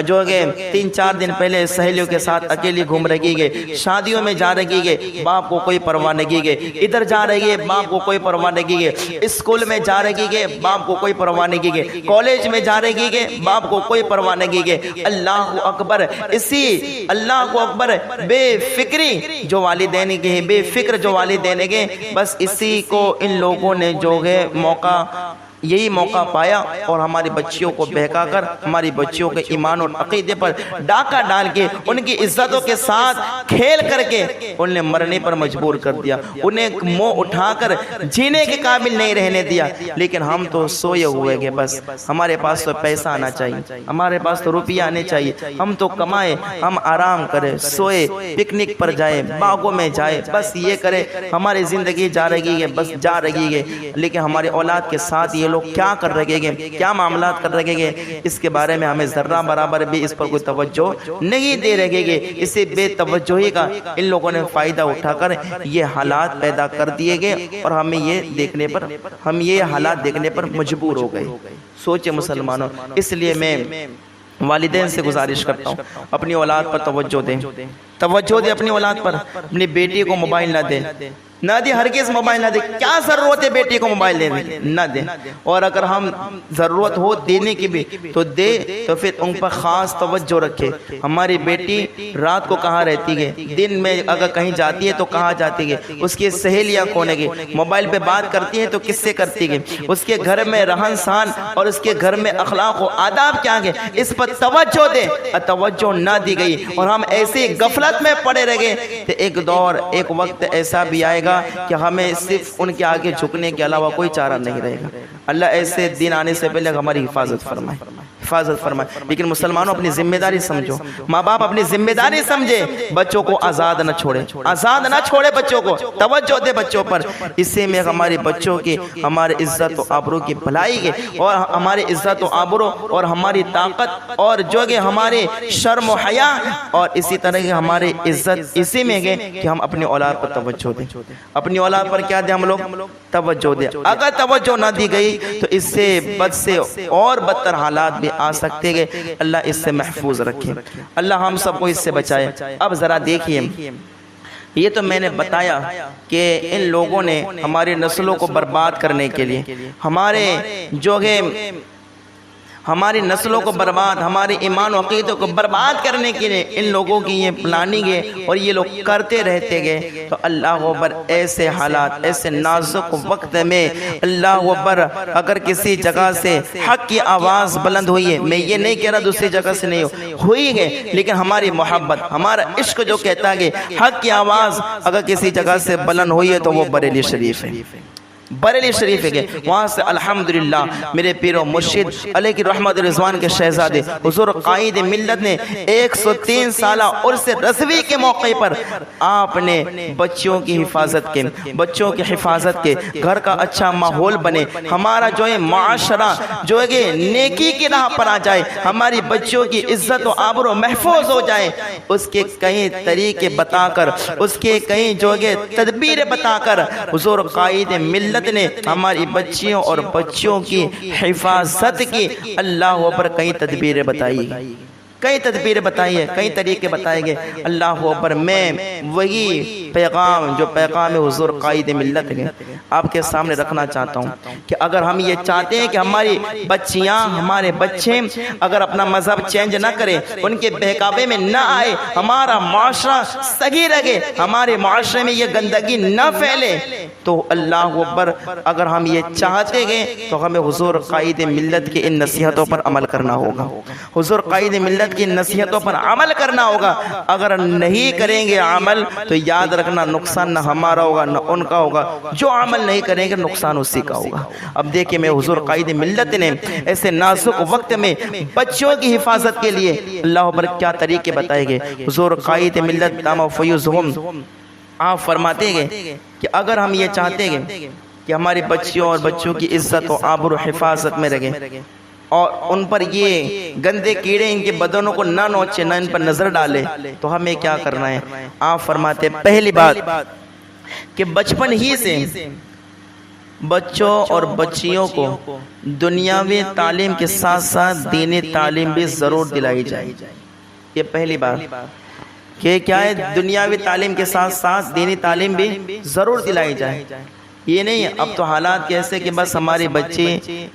جو ہے 3-4 دن پہلے سہیلیوں کے ساتھ اکیلی گھوم رہی ہے، شادیوں میں جا رہی ہے، باپ کو کوئی پرواہ نہیں ہے، ادھر جا رہی ہے، باپ کو کوئی پرواہ نہیں ہے، اسکول میں جا رہی ہے، باپ کو کوئی پرواہ نہیں ہے، کالج میں جا رہی ہے، باپ کو کوئی پرواہ نہیں ہے۔ اللہ اکبر، اسی اللہ اکبر، بے فکری جو والدین کے ہیں، بے فکر جو والدین کے، بس اسی کو ان لوگوں نے جو ہے یہی موقع پایا اور ہماری بچیوں کو بہکا کر ہماری بچیوں کے ایمان اور عقیدے پر ڈاکہ ڈال کے ان کی عزتوں کے ساتھ کھیل کر کے انہیں مرنے پر مجبور کر دیا، انہیں منہ اٹھا کر جینے کے قابل نہیں رہنے دیا۔ لیکن ہم تو سوئے ہوئے گے، بس ہمارے پاس تو پیسہ آنا چاہیے، ہمارے پاس تو روپیہ آنے چاہیے، ہم تو کمائے، ہم آرام کریں، سوئے، پکنک پر جائے، باغوں میں جائے، بس یہ کرے، ہماری زندگی جا رہی ہے، بس جا رہی ہے۔ لیکن ہمارے اولاد کے ساتھ یہ لوگ کیا کر رہے ہیں، کیا معاملات کر رہے ہیں، اس کے بارے میں ہمیں ذرہ برابر بھی اس پر کوئی توجہ نہیں دے رہے ہیں۔ اسی بے توجہی کا ان لوگوں نے فائدہ اٹھا کر یہ حالات پیدا کر دیے گئے اور ہم یہ حالات دیکھنے پر مجبور ہو گئے۔ سوچے مسلمانوں، اس لیے میں والدین سے گزارش کرتا ہوں اپنی اولاد پر توجہ دیں، اپنی اولاد پر، اپنی بیٹی کو موبائل نہ دیں، نہ دے، ہرگز موبائل نہ دے۔ کیا ضرورت ہے بیٹی کو موبائل دینے کی؟ نہ دے، اور اگر ہم ضرورت ہو دینے کی بھی تو دے، تو پھر ان پر خاص توجہ رکھے۔ ہماری بیٹی رات کو کہاں رہتی ہے، دن میں اگر کہیں جاتی ہے تو کہاں جاتی ہے، اس کی سہیلیاں کون ہے، موبائل پہ بات کرتی ہے تو کس سے کرتی ہے، اس کے گھر میں رہن سہن اور اس کے گھر میں اخلاق و آداب کیا ہے، اس پر توجہ دے۔ توجہ نہ دی گئی اور ہم ایسی غفلت میں پڑے رہ گئے تو ایک دور، ایک وقت ایسا بھی آئے گا کہ ہمیں صرف ان کے آگے جھکنے کے علاوہ کوئی چارہ نہیں رہے گا۔ اللہ ایسے دن آنے سے پہلے ہماری حفاظت فرمائے۔ لیکن مسلمانوں اپنی ذمہ داری سمجھو، ماں باپ اپنی ذمہ داری سمجھے، بچوں کو آزاد نہ چھوڑے، بچوں کو توجہ دے بچوں پر۔ اسی میں ہمارے بچوں کی، ہمارے عزت و آبرو کی بھلائی ہے، اور ہماری عزت و آبرو اور ہماری طاقت اور جو کہ ہمارے شرم و حیا اور اسی طرح کی ہماری عزت اسی میں ہے کہ ہم اپنی اولاد پر توجہ دیں۔ اپنی اولاد پر کیا دیں؟ ہم لوگ توجہ دیں۔ اگر توجہ نہ دی گئی تو اس سے بد سے اور بدتر حالات بھی آ سکتے ہیں۔ اللہ اس سے محفوظ رکھے، اللہ ہم سب کو اس سے بچائے۔ اب ذرا دیکھیے، یہ تو میں نے بتایا کہ ان لوگوں نے ہماری نسلوں کو برباد کرنے کے لیے، ہماری نسلوں کو برباد، ہمارے ایمان و عقیدوں کو برباد کرنے کے لیے ان لوگوں کی یہ پلاننگ ہے اور یہ لوگ کرتے رہتے گئے۔ تو اللہ اکبر، ایسے حالات، ایسے نازک وقت میں اللہ اکبر، اگر کسی جگہ سے حق کی آواز بلند ہوئی ہے، میں یہ نہیں کہہ رہا دوسری جگہ سے نہیں ہوئی ہے، لیکن ہماری محبت، ہمارا عشق جو کہتا ہے کہ حق کی آواز اگر کسی جگہ سے بلند ہوئی ہے تو وہ بریلی شریف ہے، بریلی شریف ہے۔ وہاں سے الحمدللہ میرے پیر و مرشد علیہ کی رحمت رضوان کے شہزادے حضور قائد ملت نے 103 سالہ عرس رضوی کے موقع پر آپ نے بچوں کی حفاظت کے گھر کا اچھا ماحول بنے، ہمارا جو ہے معاشرہ جو ہے نیکی کی راہ پر آ جائے، ہماری بچوں کی عزت و آبرو محفوظ ہو جائے، اس کے کئی طریقے بتا کر، اس کے کئی جو ہے تدبیر بتا کر حضور قائد ملت نے ہماری بچیوں اور بچوں کی حفاظت کی اللہ پر کئی تدبیریں بتائی، کئی طریقے بتائے گئے۔ اللہ اکبر، میں وہی پیغام جو پیغام حضور قائد ملت ہے آپ کے سامنے رکھنا چاہتا ہوں کہ اگر ہم یہ چاہتے ہیں کہ ہماری بچیاں، ہمارے بچے اگر اپنا مذہب چینج نہ کریں، ان کے بہکاوے میں نہ آئے، ہمارا معاشرہ صحیح رہے، ہمارے معاشرے میں یہ گندگی نہ پھیلے، تو اللہ اکبر اگر ہم یہ چاہتے ہیں تو ہمیں حضور قائد ملت کی ان نصیحتوں پر عمل کرنا ہوگا، حضور قائد ملت کی نصیحتوں پر عمل کرنا ہوگا۔ اگر نہیں کریں گے عمل تو یاد رکھنا نقصان نہ ہمارا ہوگا نہ ان کا ہوگا، جو عمل نہیں کریں گے نقصان اسی کا ہوگا۔ اب دیکھیں، میں حضور قائد ملت نے ایسے نازک وقت میں بچوں کی حفاظت کے لیے اللہ پر کیا طریقے بتائے گئے۔ حضور قائد ملت دامہ فیوزہم آپ فرماتے ہیں کہ اگر ہم یہ چاہتے ہیں کہ کہ ہماری بچیوں اور بچوں کی عزت و آبرو حفاظت میں رہیں، اور ان پر یہ گندے کیڑے ان کے بدنوں کو نہ نوچے، نہ ان پر نظر ڈالے، تو ہمیں کیا کرنا ہے؟ آپ فرماتے ہیں پہلی بات کہ بچپن ہی سے بچوں اور بچیوں کو دنیاوی تعلیم کے ساتھ ساتھ دینی تعلیم بھی ضرور دلائی جائے۔ یہ پہلی بات کہ کیا ہے، دنیاوی تعلیم کے ساتھ ساتھ دینی تعلیم بھی ضرور دلائی جائے۔ یہ نہیں اب تو حالات کیسے کہ بس ہمارے بچے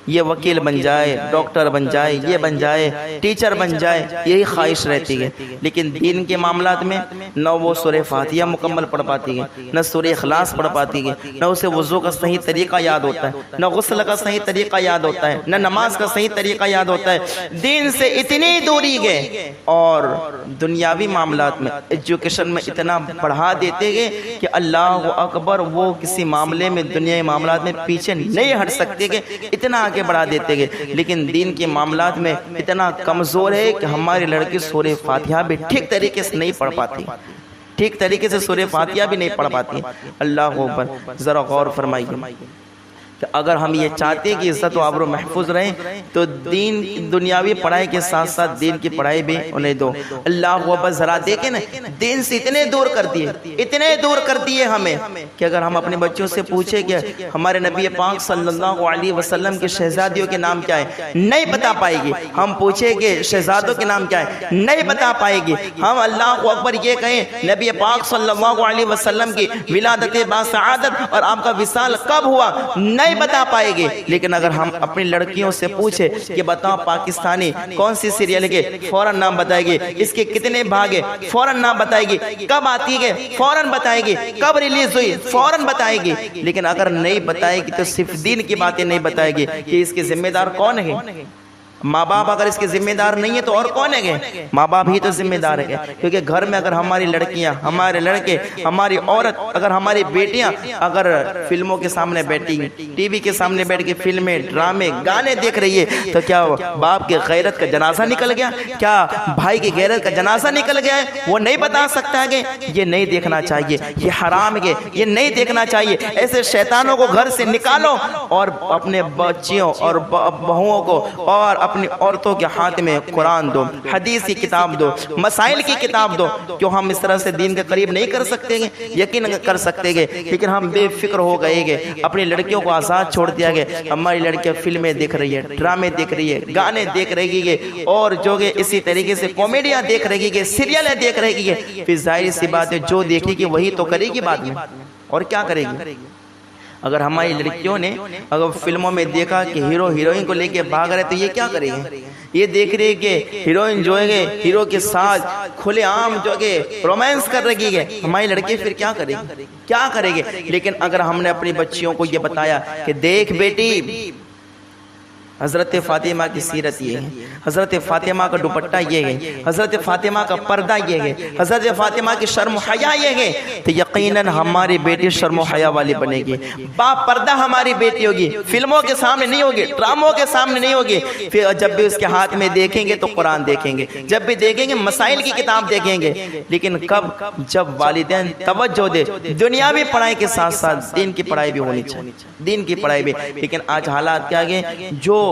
یہ وکیل بن جائے، ڈاکٹر بن جائے، یہ بن جائے، ٹیچر بن جائے، یہی خواہش رہتی ہے، لیکن دین کے معاملات میں نہ وہ سورہ فاتحہ مکمل پڑھ پاتی ہے، نہ سورہ اخلاص پڑھ پاتی ہے، نہ اسے وضو کا صحیح طریقہ یاد ہوتا ہے، نہ غسل کا صحیح طریقہ یاد ہوتا ہے، نہ نماز کا صحیح طریقہ یاد ہوتا ہے۔ دین سے اتنی دوری گئے اور دنیاوی معاملات میں ایجوکیشن میں اتنا بڑھا دیتے گئے کہ اللہ اکبر، وہ کسی معاملے میں دنیائی معاملات میں پیچھے نہیں ہٹ سکتے کہ اتنا آگے بڑھا دیتے گئے، لیکن دین کے معاملات میں اتنا کمزور ہے کہ ہماری لڑکی سورہ فاتحہ بھی ٹھیک طریقے سے نہیں پڑھ پاتی، ٹھیک طریقے سے سورہ فاتحہ بھی نہیں پڑھ پاتی۔ اللہ اکبر، ذرا غور فرمائیے کہ اگر ہم یہ چاہتے ہیں کہ عزت و آبرو محفوظ رہیں تو دین دنیاوی پڑھائی کے ساتھ ساتھ دین کی پڑھائی بھی انہیں دو۔ اللہ اکبر، ذرا دیکھیں نا، دین سے اتنے دور کر دیے، اتنے دور کر دیے ہمیں کہ اگر ہم اپنے بچوں سے پوچھیں کہ ہمارے نبی پاک صلی اللہ علیہ وسلم کے شہزادیوں کے نام کیا ہے، نہیں بتا پائے گی۔ ہم پوچھیں کہ شہزادوں کے نام کیا ہے، نہیں بتا پائے گی۔ ہم اللہ اکبر یہ کہیں نبی پاک صلی اللہ علیہ وسلم کی ولادت باسعادت اور آپ کا وصال کب ہوا، نہیں بتا پائے گے۔ لیکن اگر ہم اپنی لڑکیوں سے پوچھے کہ بتاؤ پاکستانی کون سی سیریل کے، فوراً نام بتائے گی، اس کے کتنے بھاگ ہیں، فوراً نام بتائے گی، کب آتی ہے فوراً بتائے گی، کب ریلیز ہوئی فوراً بتائے گی۔ لیکن اگر نہیں بتائے گی تو صرف دین کی باتیں نہیں بتائے گی کہ اس کے ذمہ دار کون ہے۔ ماں باپ اگر اس کے ذمہ دار نہیں ہے تو اور کون ہے؟ ماں باپ ہی تو ذمہ دار ہے، کیونکہ گھر میں اگر ہماری لڑکیاں، ہمارے لڑکے، ہماری عورت، اگر ہماری بیٹیاں اگر فلموں کے سامنے بیٹھی، ٹی وی کے سامنے بیٹھ کے فلمیں، ڈرامے، گانے دیکھ رہی ہے تو کیا باپ کی غیرت کا جنازہ نکل گیا؟ کیا بھائی کی غیرت کا جنازہ نکل گیا ہے؟ وہ نہیں بتا سکتا ہے کہ یہ نہیں دیکھنا چاہیے، یہ حرام ہے، یہ نہیں دیکھنا چاہیے۔ ایسے شیطانوں کو گھر سے نکالو اور اپنے بچیوں اور بہوؤں کو اور اپنی عورتوں کے ہاتھ میں قرآن دو، حدیث کی کتاب دو، مسائل کی کتاب دو۔ کیوں ہم اس طرح سے دین کے قریب نہیں کر سکتے گے؟ یقین کر سکتے گے، لیکن ہم بے فکر ہو گئے گے، اپنی لڑکیوں کو آزاد چھوڑ دیا گیا۔ ہماری لڑکیاں فلمیں دیکھ رہی ہے، ڈرامے دیکھ رہی ہے، گانے دیکھ رہی ہے، اور جو کہ اسی طریقے سے کامیڈیاں دیکھ رہی ہے، سیریلیں دیکھ رہی ہے۔ پھر ظاہر سی بات ہے جو دیکھے گی وہی تو کرے گی بعد میں، اور کیا کرے گی؟ اگر ہماری لڑکیوں نے اگر فلموں میں دیکھا کہ ہیرو ہیروئن کو لے کے بھاگ رہے تو یہ کیا کریں گے؟ یہ دیکھ رہے کہ ہیروئن جو ہے ہیرو کے ساتھ کھلے عام جو کہ رومانس کر رہی ہے، ہماری لڑکی پھر کیا کرے گی؟ کیا کرے گی؟ لیکن اگر ہم نے اپنی بچیوں کو یہ بتایا کہ دیکھ بیٹی، حضرت فاطمہ کی سیرت یہ ہے، حضرت فاطمہ کا دوپٹہ یہ ہے، حضرت فاطمہ کا پردہ یہ ہے، حضرت فاطمہ کی شرم و حیا یہ ہے، تو یقیناً ہماری بیٹی شرم و حیا والی بنے گی، با پردہ ہماری بیٹی ہوگی، فلموں کے سامنے نہیں ہوگی، ڈراموں کے سامنے نہیں ہوگی۔ پھر جب بھی اس کے ہاتھ میں دیکھیں گے تو قرآن دیکھیں گے، جب بھی دیکھیں گے مسائل کی کتاب دیکھیں گے۔ لیکن کب؟ جب والدین توجہ دے، دنیاوی پڑھائی کے ساتھ ساتھ دین کی پڑھائی بھی ہونی چاہیے، دین کی پڑھائی بھی۔ لیکن آج حالات کیا گئے، جو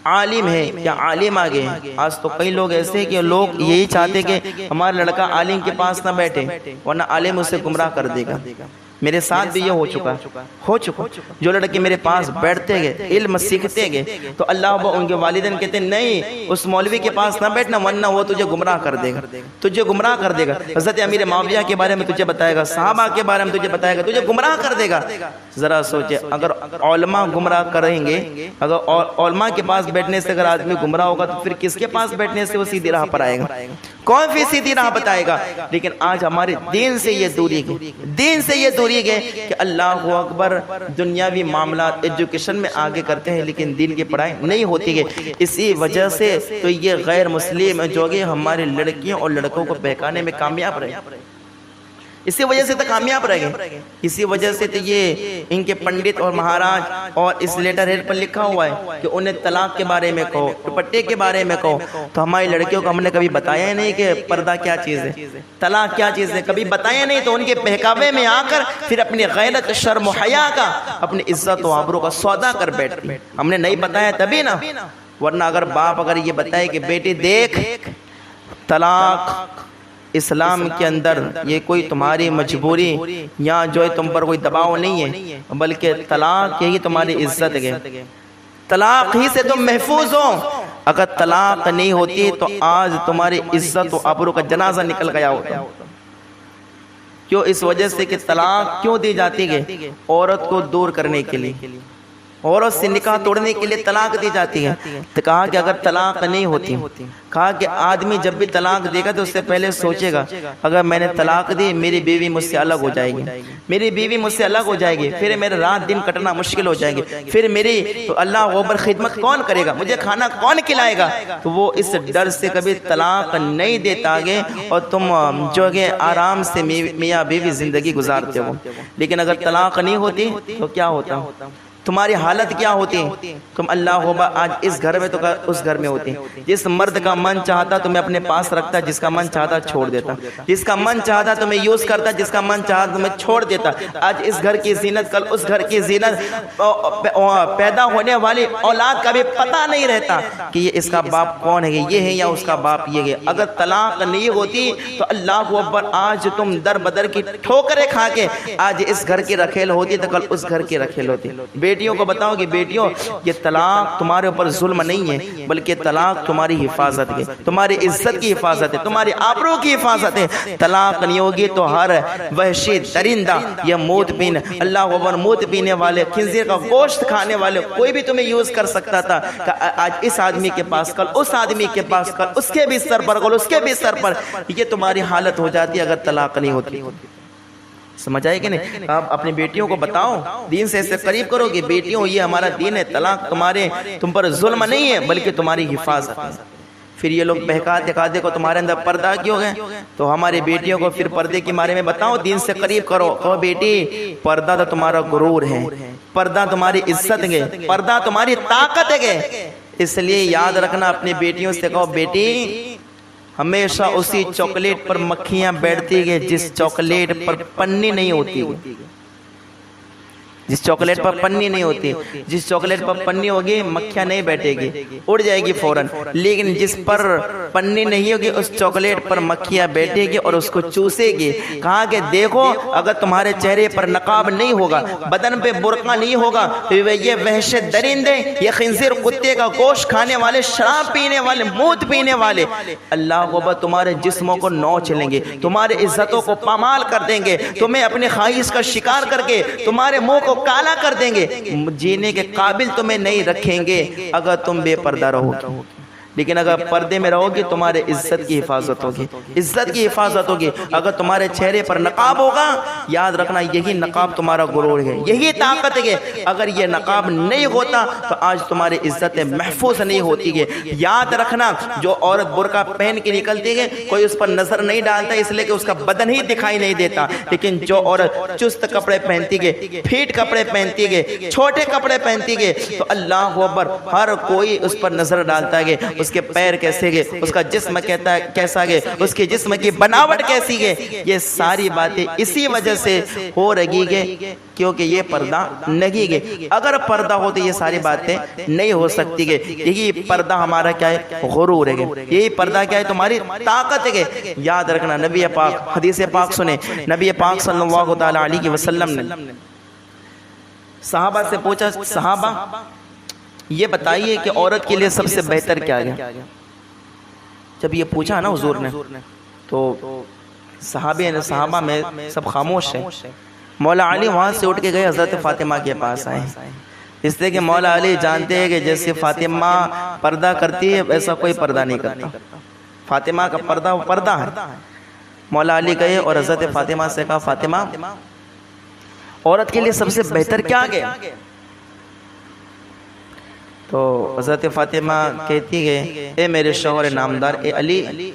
عالم ہے یا عالم آگے ہیں، آج تو کئی لوگ ایسے کہ لوگ یہی چاہتے کہ ہمارا لڑکا عالم کے پاس نہ بیٹھے ورنہ عالم اسے گمراہ کر دے گا۔ میرے ساتھ بھی یہ ہو چکا جو لڑکے میرے پاس بیٹھتے گئے، علم سیکھتے گئے، تو اللہ ان کے والدین کہتے ہیں نہیں اس مولوی کے پاس نہ بیٹھنا ورنہ وہ تجھے گمراہ کر دے گا، تجھے گمراہ کر دے گا۔ حضرت امیر معاویہ کے بارے میں تجھے بتائے گا، صحابہ کے بارے میں تجھے بتائے گا، تجھے گمراہ کر دے گا۔ ذرا سوچے، اگر علماء گمراہ کریں گے، اگر علماء کے پاس بیٹھنے سے اگر آدمی گمراہ ہوگا تو پھر کس کے پاس بیٹھنے سے وہ سیدھی راہ پر آئے گا؟ کون پھر سیدھی راہ بتائے گا؟ لیکن آج ہمارے دین سے یہ دوری گئی، دین سے یہ دوری گئے کہ اللہ اکبر دنیاوی معاملات ایجوکیشن میں آگے کرتے ہیں لیکن دین کی پڑھائی نہیں ہوتی ہے۔ اسی وجہ سے تو یہ غیر مسلم جو کہ ہمارے لڑکیوں اور لڑکوں کو بہکانے میں کامیاب رہے، اسی وجہ سے تو کامیاب رہ گئے، اسی وجہ سے تو یہ ان کے پنڈت اور مہاراج اور اس لیٹر ہیڈ پر لکھا ہوا ہے کہ انہیں طلاق کے بارے میں کہو، دوپٹے کے بارے میں کہو۔ تو ہماری لڑکیوں کو ہم نے کبھی بتایا ہی نہیں کہ پردہ کیا چیز ہے، طلاق کیا چیز ہے، کبھی بتایا نہیں، تو ان کے بہکاوے میں آ کر پھر اپنی غیرت، شرم و حیا کا، اپنی عزت و آبرو کا سودا کر بیٹھتی۔ ہم نے نہیں بتایا تبھی نا، ورنہ اگر باپ اگر یہ بتائے کہ بیٹی دیکھ طلاق اسلام کے اندر یہ کوئی تمہاری مجبوری یا جو ہے تم پر کوئی دباؤ نہیں ہے، بلکہ طلاق یہی تمہاری عزت ہے، طلاق ہی سے تم محفوظ ہو۔ اگر طلاق نہیں ہوتی تو آج تمہاری عزت و آبرو کا جنازہ نکل گیا ہوتا۔ کیوں؟ اس وجہ سے کہ طلاق کیوں دی جاتی ہے؟ عورت کو دور کرنے کے لیے، عورت سے نکاح توڑنے کے لیے طلاق دی جاتی ہے۔ تو کہا کہ اگر طلاق نہیں ہوتی، کہا کہ آدمی جب بھی طلاق دے گا تو اس سے پہلے سوچے گا اگر میں نے طلاق دی میری بیوی مجھ سے الگ ہو جائے گی، میری بیوی مجھ سے الگ ہو جائے گی، پھر میرا رات دن کٹنا مشکل ہو جائے گی، پھر میری تو اللہ اکبر خدمت کون کرے گا، مجھے کھانا کون کھلائے گا؟ تو وہ اس ڈر سے کبھی طلاق نہیں دیتا آگے، اور تم جو ہے آرام سے میاں بیوی زندگی گزارتے ہو۔ لیکن اگر طلاق نہیں ہوتی تو کیا ہوتا؟ تمہاری حالت کیا ہوتی؟ تم اللہ ہوبا آج اس گھر میں تو اس گھر میں ہوتی۔ جس مرد کا من چاہتا تمہیں اپنے پاس رکھتا، جس کا من چاہتا چھوڑ دیتا، جس کا من چاہتا تمہیں یوز کرتا، جس کا من چاہتا تمہیں چھوڑ دیتا۔ آج اس گھر کی زینت کل اس گھر کی زینت، پیدا ہونے والی اولاد کا بھی پتہ نہیں رہتا کہ یہ اس کا باپ کون ہے، یہ ہے یا اس کا باپ یہ ہے۔ اگر طلاق نہیں ہوتی تو اللہ اکبر آج تم در بدر کی ٹھوکریں کھا کے آج اس گھر کی رکھیل ہوتی تو کل اس گھر کی رکھیل ہوتی۔ بیٹیوں کو بتاؤ کہ بیٹیوں یہ طلاق تمہارے اوپر ظلم نہیں ہے، بلکہ طلاق تمہاری حفاظت ہے، تمہاری عزت کی حفاظت ہے، تمہاری آبرو کی حفاظت ہے۔ طلاق نہیں ہوگی تو ہر وحشی درندہ یا موت پینے، اللہ اکبر، موت پینے والے، خنزیر کا گوشت کھانے والے کوئی بھی تمہیں یوز کر سکتا تھا کہ آج اس آدمی کے پاس، کل اس آدمی کے پاس، کل اس کے بھی سر پر، کل اس کے بھی سر پر۔ یہ تمہاری حالت ہو جاتی اگر طلاق نہیں ہوتی۔ سمجھ آئے کہ نہیں؟ آپ اپنی بیٹیوں کو بتاؤ، دین سے ایسے قریب کرو کہ بیٹیوں یہ ہمارا دین ہے، طلاق تم پر ظلم نہیں ہے بلکہ تمہاری حفاظت ہے۔ پھر یہ لوگ بہکا دکھاتے کو تمہارے اندر پردہ کیوں ہے، تو ہماری بیٹیوں کو پھر پردے کے بارے میں بتاؤ، دین سے قریب کرو، کہو بیٹی پردہ تو تمہارا غرور ہے، پردہ تمہاری عزت ہے، پردہ تمہاری طاقت ہے۔ اس لیے یاد رکھنا، اپنی بیٹیوں سے کہو بیٹی ہمیشہ اسی چاکلیٹ پر مکھیاں بیٹھتی ہیں جس چاکلیٹ پر پنی نہیں ہوتی، جس چاکلیٹ پر پنی نہیں ہوتی، جس چاکلیٹ پر پنی ہوگی مکھیاں نہیں بیٹھے گی، اڑ جائے گی فوراً، لیکن جس پر پنی نہیں ہوگی اس چاکلیٹ پر مکھیاں بیٹھے گی اور اس کو چوسے گی۔ کہا کہ دیکھو اگر تمہارے چہرے پر نقاب نہیں ہوگا، بدن پہ برقع نہیں ہوگا، تو یہ وحشت درندے، یہ خنزیر کتے کا گوشت کھانے والے، شراب پینے والے، موت پینے والے اللہ کو تمہارے جسموں کو نوچ لیں گے، تمہارے عزتوں کو پامال کر دیں گے، تمہیں اپنے خواہش کا شکار کر کے تمہارے منہ کو کالا کر دیں گے، جینے کے قابل تمہیں نہیں رکھیں گے اگر تم بے پردہ رہو گے۔ لیکن اگر پردے میں رہو گی تمہارے عزت کی حفاظت ہوگی، عزت کی حفاظت ہوگی۔ اگر تمہارے چہرے پر نقاب ہوگا، یاد رکھنا یہی نقاب تمہارا غرور ہے، یہی طاقت ہے۔ اگر یہ نقاب نہیں ہوتا تو آج تمہاری عزت محفوظ نہیں ہوتی ہے۔ یاد رکھنا جو عورت برقع پہن کے نکلتی ہے کوئی اس پر نظر نہیں ڈالتا، اس لیے کہ اس کا بدن ہی دکھائی نہیں دیتا، لیکن جو عورت چست کپڑے پہنتی ہے، پھیٹ کپڑے پہنتی ہے، چھوٹے کپڑے پہنتی ہے، تو اللہ اکبر ہر کوئی اس پر نظر ڈالتا ہے، اس کے پیر کیسے گے، اس کا جسم کیسا گے، اس کے جسم کی بناوٹ کیسی ہے۔ یہ ساری باتیں اسی وجہ سے ہو رہی ہے کیونکہ یہ پردہ نہیں ہے۔ اگر پردہ ہو تو یہ ساری باتیں نہیں ہو سکتی ہے۔ یہی پردہ ہمارا کیا ہے؟ غرور ہے۔ یہی پردہ کیا ہے؟ تمہاری طاقت ہے۔ یاد رکھنا نبی پاک، حدیث پاک سنیں، نبی پاک صلی اللہ تعالی علیہ وسلم نے صحابہ سے پوچھا، صحابہ یہ بتائیے کہ عورت کے لیے سب سے بہتر کیا ہے؟ جب یہ پوچھا نا حضور نے تو صحابہ میں سب خاموش ہیں۔ مولا علی وہاں سے اٹھ کے گئے، حضرت فاطمہ کے پاس آئے، اس لیے کہ مولا علی جانتے ہیں کہ جیسے فاطمہ پردہ کرتی ہے ویسا کوئی پردہ نہیں کرتا، فاطمہ کا پردہ وہ پردہ ہے۔ مولا علی گئے اور حضرت فاطمہ سے کہا، فاطمہ عورت کے لیے سب سے بہتر کیا ہے؟ تو حضرت فاطمہ کہتی ہے، اے میرے شوہر نامدار، اے علی،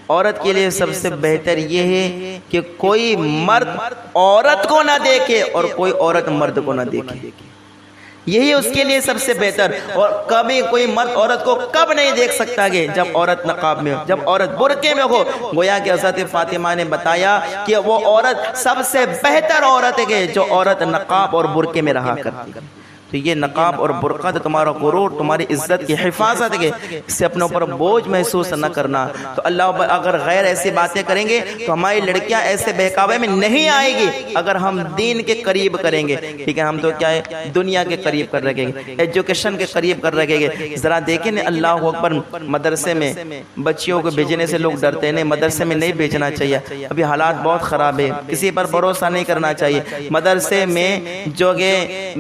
عورت کے لیے سب سے بہتر یہ ہے کہ کوئی مرد عورت کو نہ دیکھے اور کوئی عورت مرد کو نہ دیکھے، یہی اس کے لیے سب سے بہتر۔ اور کبھی کوئی مرد عورت کو کب نہیں دیکھ سکتا کہ جب عورت نقاب میں ہو، جب عورت برقعے میں ہو۔ گویا کہ حضرت فاطمہ نے بتایا کہ وہ عورت سب سے بہتر عورت ہے جو عورت نقاب اور برقعے میں رہا کرتی ہے۔ تو یہ نقاب اور برقع تو تمہارا غرور، تمہاری عزت کی حفاظت ہے، اس سے اپنے اوپر بوجھ محسوس نہ کرنا۔ تو اللہ اگر غیر ایسی باتیں کریں گے تو ہماری لڑکیاں ایسے بہکاوے میں نہیں آئے گی اگر ہم دین کے قریب کریں گے، ٹھیک ہے؟ ہم تو کیا ہے، دنیا کے قریب کر رکھیں گے، ایجوکیشن کے قریب کر رکھیں گے۔ ذرا دیکھیں نا، اللہ اکبر، مدرسے میں بچیوں کو بھیجنے سے لوگ ڈرتے ہیں، مدرسے میں نہیں بھیجنا چاہیے، ابھی حالات بہت خراب ہے، کسی پر بھروسہ نہیں کرنا چاہیے۔ مدرسے میں جو کہ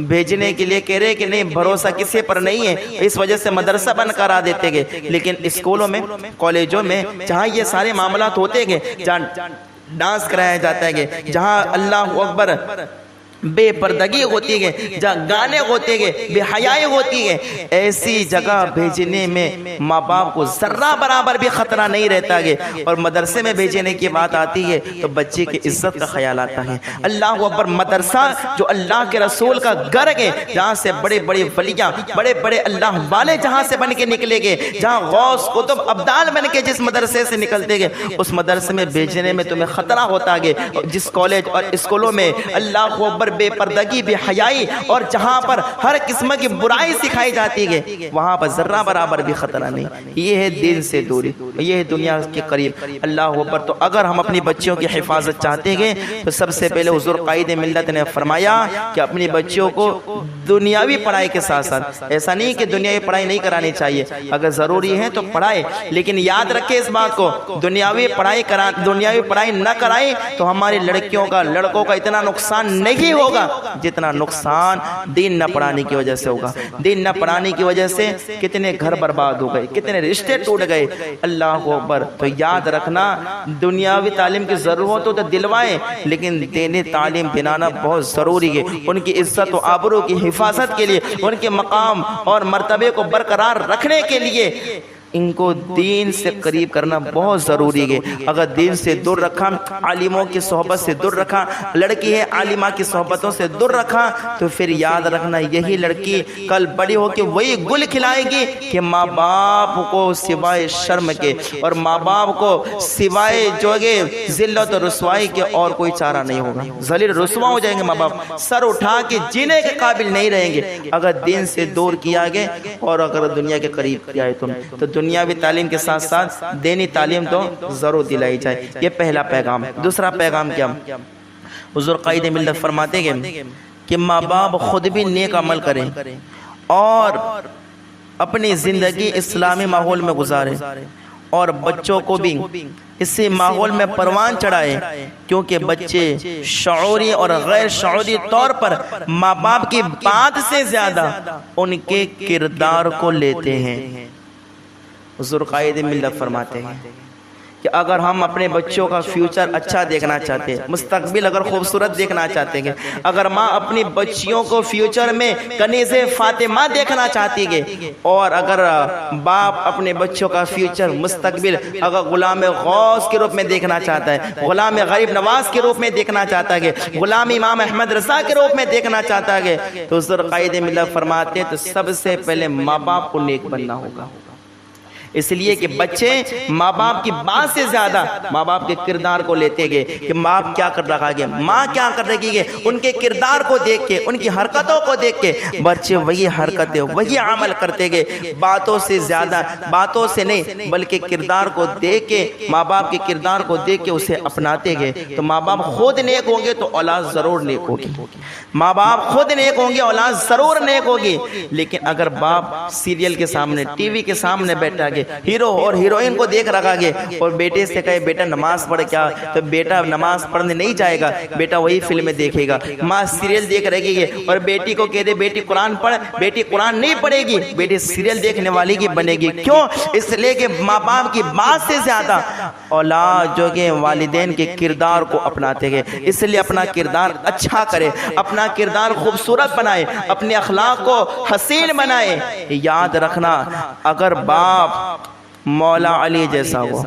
بھیجنے کے لیے کہہ رہے کہ نہیں، بھروسہ کسی پر نہیں ہے، اس وجہ سے مدرسہ بند کرا دیتے گے۔ لیکن اسکولوں میں، کالجوں میں جہاں یہ سارے معاملات ہوتے گے، جہاں ڈانس کرایا جاتا ہے، جہاں اللہ اکبر بے پردگی ہوتی ہے، جہاں گانے ہوتے گے، بے حیائی ہوتی ہے، ایسی جگہ بھیجنے میں ماں باپ کو ذرہ برابر بھی خطرہ نہیں رہتا ہے۔ اور مدرسے میں بھیجنے کی بات آتی ہے تو بچے کی عزت کا خیال آتا ہے۔ اللہ اکبر، مدرسہ جو اللہ کے رسول کا گھر ہے، جہاں سے بڑے بڑے ولیاں، بڑے بڑے اللہ والے جہاں سے بن کے نکلے گے، جہاں غوث قطب ابدال بن کے جس مدرسے سے نکلتے گے، اس مدرسے میں بھیجنے میں تمہیں خطرہ ہوتا ہے۔ جس کالج اور اسکولوں میں اللہ اکبر بے پردگی، بے حیائی اور جہاں پر ہر قسم کی برائی سکھائی جاتی ہے، وہاں پر ذرہ برابر بھی خطرہ نہیں۔ یہ ہے دین سے دوری، یہ ہے دنیا کے قریب۔ اللہ اکبر۔ تو اگر ہم اپنی بچیوں کی حفاظت چاہتے ہیں تو سب سے پہلے حضور قائد ملت نے فرمایا کہ اپنی بچیوں کو دنیاوی پڑھائی کے ساتھ ساتھ، ایسا نہیں کہ دنیاوی پڑھائی نہیں کرانی چاہیے، اگر ضروری ہے تو پڑھائے، لیکن یاد رکھے اس بات کو، دنیاوی پڑھائی نہ کرائے تو ہماری لڑکیوں کا، لڑکوں کا اتنا نقصان نہیں ہوگا جتنا نقصان دین نہ پڑھانے کی وجہ سے ہوگا۔ دین نہ پڑھانے کی وجہ سے کتنے گھر برباد ہو گئے، کتنے رشتے ٹوٹ گئے۔ اللہ اکبر۔ تو یاد رکھنا، دنیاوی تعلیم کی ضرورت تو دلوائیں، لیکن دینی تعلیم دلانا بہت ضروری ہے، ان کی عزت و آبرو کی حفاظت کے لیے، ان کے مقام اور مرتبے کو برقرار رکھنے کے لیے ان کو دین سے قریب کرنا بہت ضروری ہے۔ اگر دین سے دور رکھا، عالموں کی صحبت سے دور رکھا، لڑکی ہے عالمہ کی صحبتوں سے دور رکھا، تو پھر یاد رکھنا یہی لڑکی کل بڑی ہو کے وہی گل کھلائے گی کہ ماں باپ کو سوائے شرم کے اور ماں باپ کو سوائے جو ہے ذلت و رسوائی کے اور کوئی چارہ نہیں ہوگا۔ ذلیل رسوا ہو جائیں گے ماں باپ، سر اٹھا کے جینے کے قابل نہیں رہیں گے اگر دین سے دور کیا گیا اور اگر دنیا کے قریب کیا ہے تو دنیاوی تعلیم کے ساتھ ساتھ دینی تعلیم تو ضرور دلائی جائے۔ یہ پہلا پیغام۔ دوسرا پیغام کیا؟ حضور قائد ملت فرماتے ہیں کہ ماں باپ خود بھی نیک عمل کریں اور اپنی زندگی اسلامی ماحول میں گزارے اور بچوں کو بھی اسی ماحول میں پروان چڑھائے، کیونکہ بچے شعوری اور غیر شعوری طور پر ماں باپ کی بات سے زیادہ ان کے کردار کو لیتے ہیں۔ حضور قائد ملت فرماتے ہیں کہ اگر ہم اپنے بچوں کا فیوچر اچھا دیکھنا چاہتے ہیں، مستقبل اگر خوبصورت دیکھنا چاہتے ہیں، اگر ماں اپنی بچیوں کو فیوچر میں کنیز فاطمہ دیکھنا چاہتی ہے، اور اگر باپ اپنے بچوں کا فیوچر مستقبل اگر غلام غوث کے روپ میں دیکھنا چاہتا ہے، غلام غریب نواز کے روپ میں دیکھنا چاہتا ہے، غلام امام احمد رضا کے روپ میں دیکھنا چاہتا ہے، تو حضور قائد ملت فرماتے ہیں تو سب سے پہلے ماں باپ کو نیک بننا ہوگا۔ اس لیے کہ بچے ماں باپ کی بات سے زیادہ ماں باپ کے کردار کو لیتے گئے کہ باپ کیا کر رہا ہے، ماں کیا کر رہی ہے، ان کے کردار کو دیکھ کے، ان کی حرکتوں کو دیکھ کے بچے وہی حرکتیں، وہی عمل کرتے گئے، باتوں سے زیادہ، باتوں سے نہیں بلکہ کردار کو دیکھ کے، ماں باپ کے کردار کو دیکھ کے اسے اپناتے گئے۔ تو ماں باپ خود نیک ہوں گے تو اولاد ضرور نیک ہوگی، ماں باپ خود نیک ہوں گے اولاد ضرور نیک ہوگی۔ لیکن اگر باپ سیریل کے سامنے، ٹی وی کے سامنے بیٹھا گیا، ہیرو اور ہیروئن کو دیکھ رکھا گیا اور بیٹے سے کہے بیٹا نماز پڑھ کیا، تو بیٹا نماز پڑھنے نہیں جائے گا، بیٹا وہی فلمیں دیکھے گا۔ ماں سیریل دیکھ رہی ہے اور بیٹی کو کہہ دے بیٹی قرآن پڑھ، بیٹی قرآن نہیں پڑھے گی، بیٹی سیریل دیکھنے والی کی بنے گی۔ کیوں؟ اس لیے کہ ماں باپ کی بات سے زیادہ اولاد جو کہ والدین کے کردار کو اپناتے گئے، اس لیے اپنا کردار اچھا کرے، اپنا کردار خوبصورت بنائے، اپنے اخلاق کو حسین بنائے۔ یاد رکھنا، اگر باپ مولا علی جیسا ہو،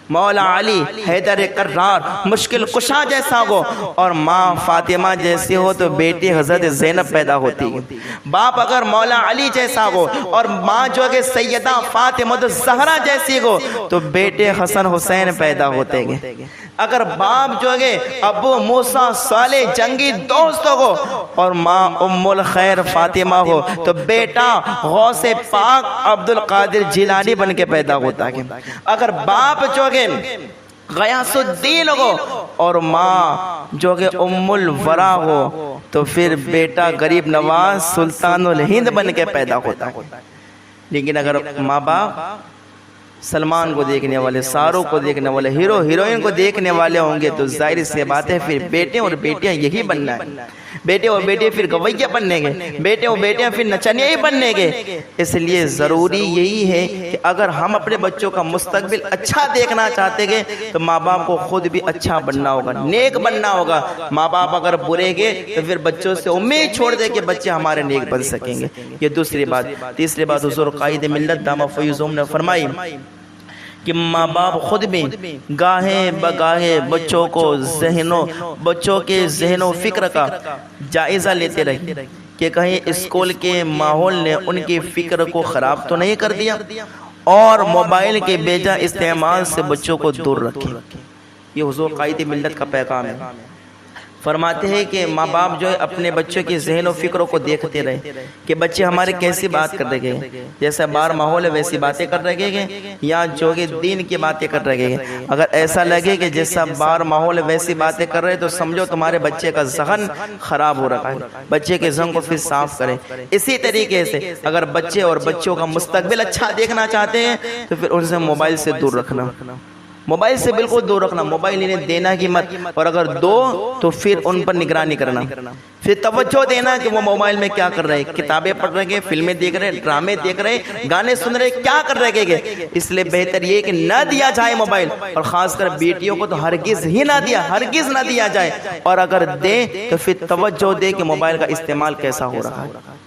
مولا علی حیدر کرار مشکل کشا جیسا ہو اور ماں فاطمہ جیسی ہو تو بیٹی حضرت زینب پیدا ہوتی ہے۔ باپ اگر مولا علی جیسا ہو اور ماں جو کہ سیدہ فاطمہ الزہرا جیسی ہو تو بیٹے حسن حسین پیدا ہوتے ہیں۔ اگر باپ جو ہے ابو موسیٰ صالح جنگی دوست ہو اور ماں ام الخیر فاطمہ ہو تو بیٹا غوث پاک عبد القادر جیلانی بن کے پیدا ہوتا ہے۔ اگر باپ جو ہے غیاث الدین ہو اور ماں جو کہ ام الورا ہو تو پھر بیٹا غریب نواز سلطان الہند بن کے پیدا ہوتا ہے۔ لیکن اگر ماں باپ سلمان کو دیکھنے والے، شاہ رخ کو دیکھنے والے، ہیرو ہیروئن کو دیکھنے والے ہوں گے تو ظاہر سی بات ہے پھر بیٹے اور بیٹیاں یہی بننا ہے۔ بیٹے اور بیٹے پھر گویہ بننے گے، بیٹے اور بیٹیاں پھر نچنیاں ہی بننے گے۔ اس لیے ضروری یہی ہے کہ اگر ہم اپنے بچوں کا مستقبل اچھا دیکھنا چاہتے گے تو ماں باپ کو خود بھی اچھا بننا ہوگا، نیک بننا ہوگا۔ ماں باپ اگر برے گے تو پھر بچوں سے امید چھوڑ دے کہ بچے ہمارے نیک بن سکیں گے۔ یہ دوسری بات۔ تیسری بات حضور قائد ملت دامہ فیض نے فرمائی کہ ماں باپ خود بھی گاہے بگاہے بچوں کے ذہن و فکر کا جائزہ لیتے رہے کہ کہیں اسکول کے ماحول نے ان کی فکر کو خراب تو نہیں کر دیا، اور موبائل کے بیجا استعمال سے بچوں کو دور رکھیں۔ یہ حضور قائد ملت کا پیغام ہے۔ فرماتے ہیں کہ ماں باپ جو ہے اپنے بچوں کی ذہن و فکروں کو دیکھتے رہے کہ بچے ہمارے کیسی بات کر رہے ہیں، جیسا باہر ماحول ہے ویسی باتیں کر رہے ہیں یا جو کہ دین کی باتیں کر رہے ہیں۔ اگر ایسا لگے کہ جیسا باہر ماحول ہے ویسی باتیں کر رہے تو سمجھو تمہارے بچے کا ذہن خراب ہو رہا ہے، بچے کے ذہن کو پھر صاف کریں۔ اسی طریقے سے اگر بچے اور بچوں کا مستقبل اچھا دیکھنا چاہتے ہیں تو پھر ان سے موبائل سے دور رکھنا، موبائل سے بالکل دور رکھنا، موبائل انہیں دینا ہی مت، اور اگر دو تو پھر ان پر نگرانی کرنا، پھر توجہ دینا کہ وہ موبائل میں کیا کر رہے ہیں، کتابیں پڑھ رہے ہیں، فلمیں دیکھ رہے ہیں، ڈرامے دیکھ رہے ہیں، گانے سن رہے ہیں، کیا کر رہے ہیں۔ اس لیے بہتر یہ کہ نہ دیا جائے موبائل، اور خاص کر بیٹیوں کو تو ہرگز ہی ہرگز نہ دیا جائے، اور اگر دیں تو پھر توجہ دے کہ موبائل کا استعمال کیسا ہو رہا ہے۔